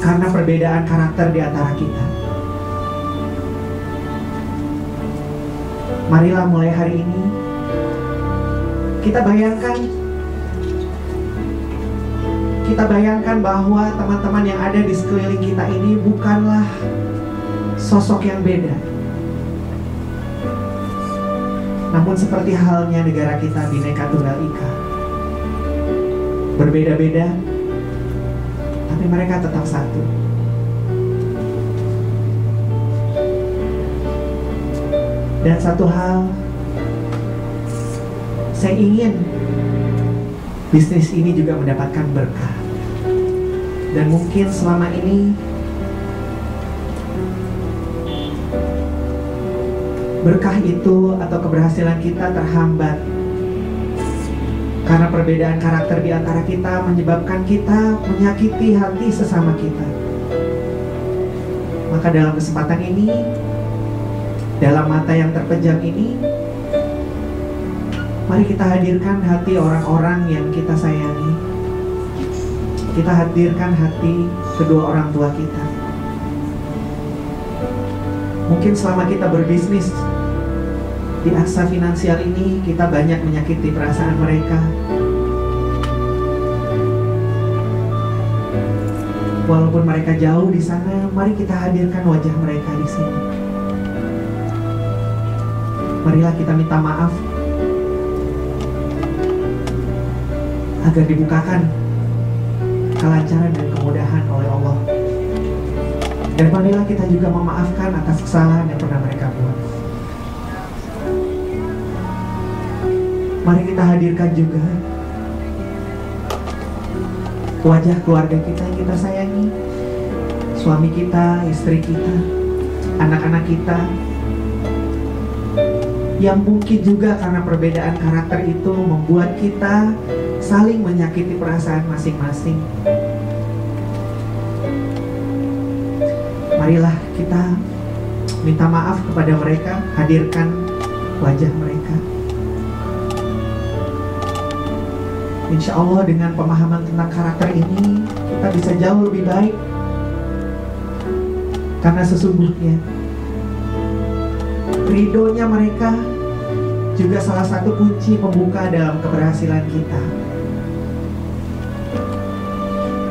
B: karena perbedaan karakter di antara kita. Marilah mulai hari ini kita bayangkan bahwa teman-teman yang ada di sekeliling kita ini bukanlah sosok yang beda. Namun seperti halnya negara kita Bhinneka Tunggal Ika, berbeda-beda, tapi mereka tetap satu. Dan satu hal, saya ingin bisnis ini juga mendapatkan berkah. Dan mungkin selama ini berkah itu atau keberhasilan kita terhambat karena perbedaan karakter di antara kita menyebabkan kita menyakiti hati sesama kita. Maka dalam kesempatan ini, dalam mata yang terpejam ini, mari kita hadirkan hati orang-orang yang kita sayangi. Kita hadirkan hati kedua orang tua kita. Mungkin selama kita berbisnis di asa finansial ini, kita banyak menyakiti perasaan mereka. Walaupun mereka jauh di sana, mari kita hadirkan wajah mereka di sini. Marilah kita minta maaf agar dibukakan kelancaran dan kemudahan oleh Allah. Dan marilah kita juga memaafkan atas kesalahan yang pernah mereka buat. Mari kita hadirkan juga wajah keluarga kita yang kita sayangi, suami kita, istri kita, anak-anak kita, yang mungkin juga karena perbedaan karakter itu membuat kita saling menyakiti perasaan masing-masing. Marilah kita minta maaf kepada mereka, hadirkan wajah mereka. Insya Allah dengan pemahaman tentang karakter ini, kita bisa jauh lebih baik. Karena sesungguhnya ridhonya mereka juga salah satu kunci pembuka dalam keberhasilan kita.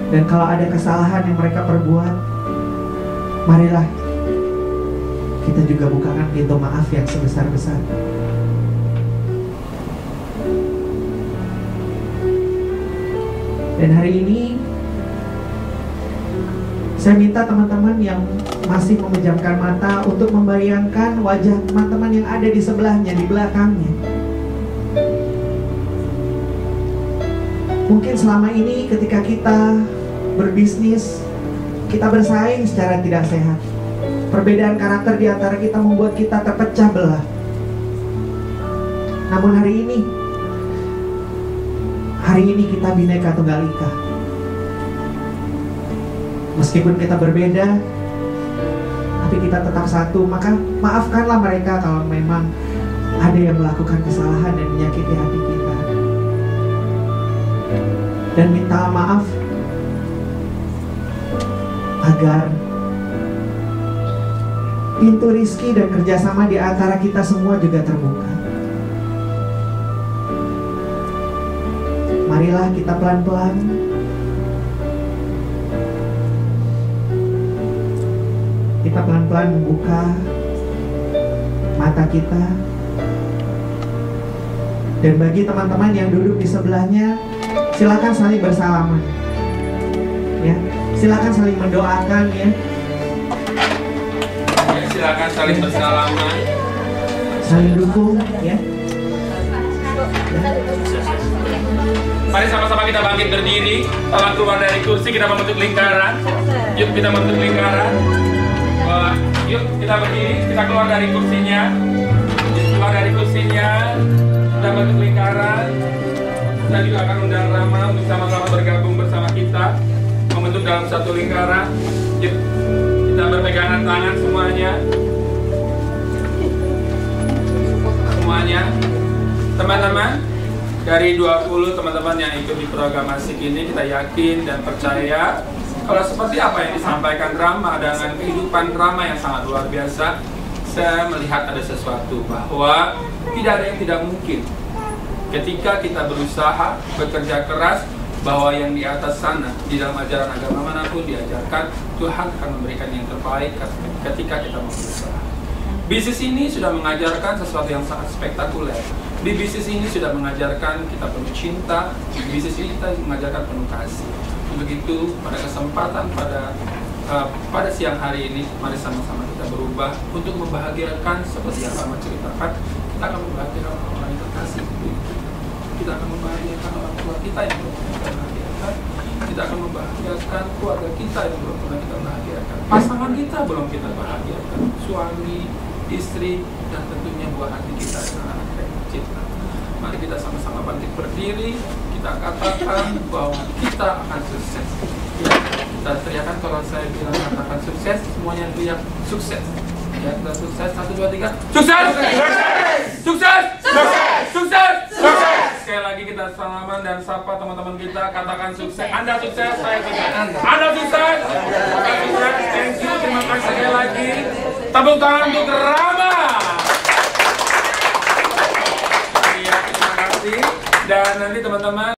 B: Dan kalau ada kesalahan yang mereka perbuat, marilah kita juga bukakan pintu maaf yang sebesar-besar. Dan hari ini saya minta teman-teman yang masih memejamkan mata untuk membayangkan wajah teman-teman yang ada di sebelahnya, di belakangnya. Mungkin selama ini ketika kita berbisnis, kita bersaing secara tidak sehat. Perbedaan karakter di antara kita membuat kita terpecah belah. Namun hari ini kita Bhinneka Tunggal Ika. Meskipun kita berbeda, tapi kita tetap satu. Maka maafkanlah mereka kalau memang ada yang melakukan kesalahan dan menyakiti hati kita. Dan minta maaf agar pintu rizki dan kerjasama di antara kita semua juga terbuka. Marilah kita pelan-pelan membuka mata kita. Dan bagi teman-teman yang duduk di sebelahnya, silakan saling bersalaman. Ya, silakan saling mendoakan ya.
A: Silakan saling bersalaman,
B: saling dukung ya.
A: Mari sama-sama kita bangkit berdiri. Setelah keluar dari kursi kita membentuk lingkaran. Yuk kita membentuk lingkaran. Yuk kita berdiri, kita keluar dari kursinya. Keluar dari kursinya, kita bentuk lingkaran. Kita juga akan undang Rama untuk sama-sama bergabung bersama kita, membentuk dalam satu lingkaran. Yuk kita berpegangan tangan semuanya. Teman-teman, dari 20 teman-teman yang ikut di program asik ini, kita yakin dan percaya kalau seperti apa yang disampaikan Rama dengan kehidupan Rama yang sangat luar biasa, saya melihat ada sesuatu bahwa tidak ada yang tidak mungkin ketika kita berusaha, bekerja keras, bahwa yang di atas sana, di dalam ajaran agama manapun diajarkan, Tuhan akan memberikan yang terbaik ketika kita berusaha. Bisnis ini sudah mengajarkan sesuatu yang sangat spektakuler. Di bisnis ini sudah mengajarkan kita penuh cinta. Di bisnis ini kita mengajarkan penuh kasih. Untuk itu, pada kesempatan pada siang hari ini, mari sama-sama kita berubah untuk membahagiakan seperti yang Rama ceritakan. Kita akan membahagiakan orang yang terkasih. Kita akan membahagiakan orang tua kita yang belum pernah kita bahagiakan. Kita akan membahagiakan keluarga kita yang belum pernah kita bahagiakan. Pasangan kita belum kita bahagiakan. Suami, istri, dan tentunya buah hati kita dan anak-anak yang tercinta. Mari kita sama-sama bangkit berdiri. Kita katakan bahwa kita akan sukses. Ya, kita teriakan kalau saya bilang katakan sukses, semuanya teriak sukses. Ya, kita sukses. 1, 2, 3. Sukses! Sukses! Sukses! Sukses! Sukses! Sekali lagi kita salaman dan sapa teman-teman kita, katakan sukses. Anda sukses, saya sukses. Anda sukses. Anda sukses. Thank you. Terima kasih sekali lagi. Tepuk tangan untuk Rama. Iya, terima kasih. Dan nanti teman-teman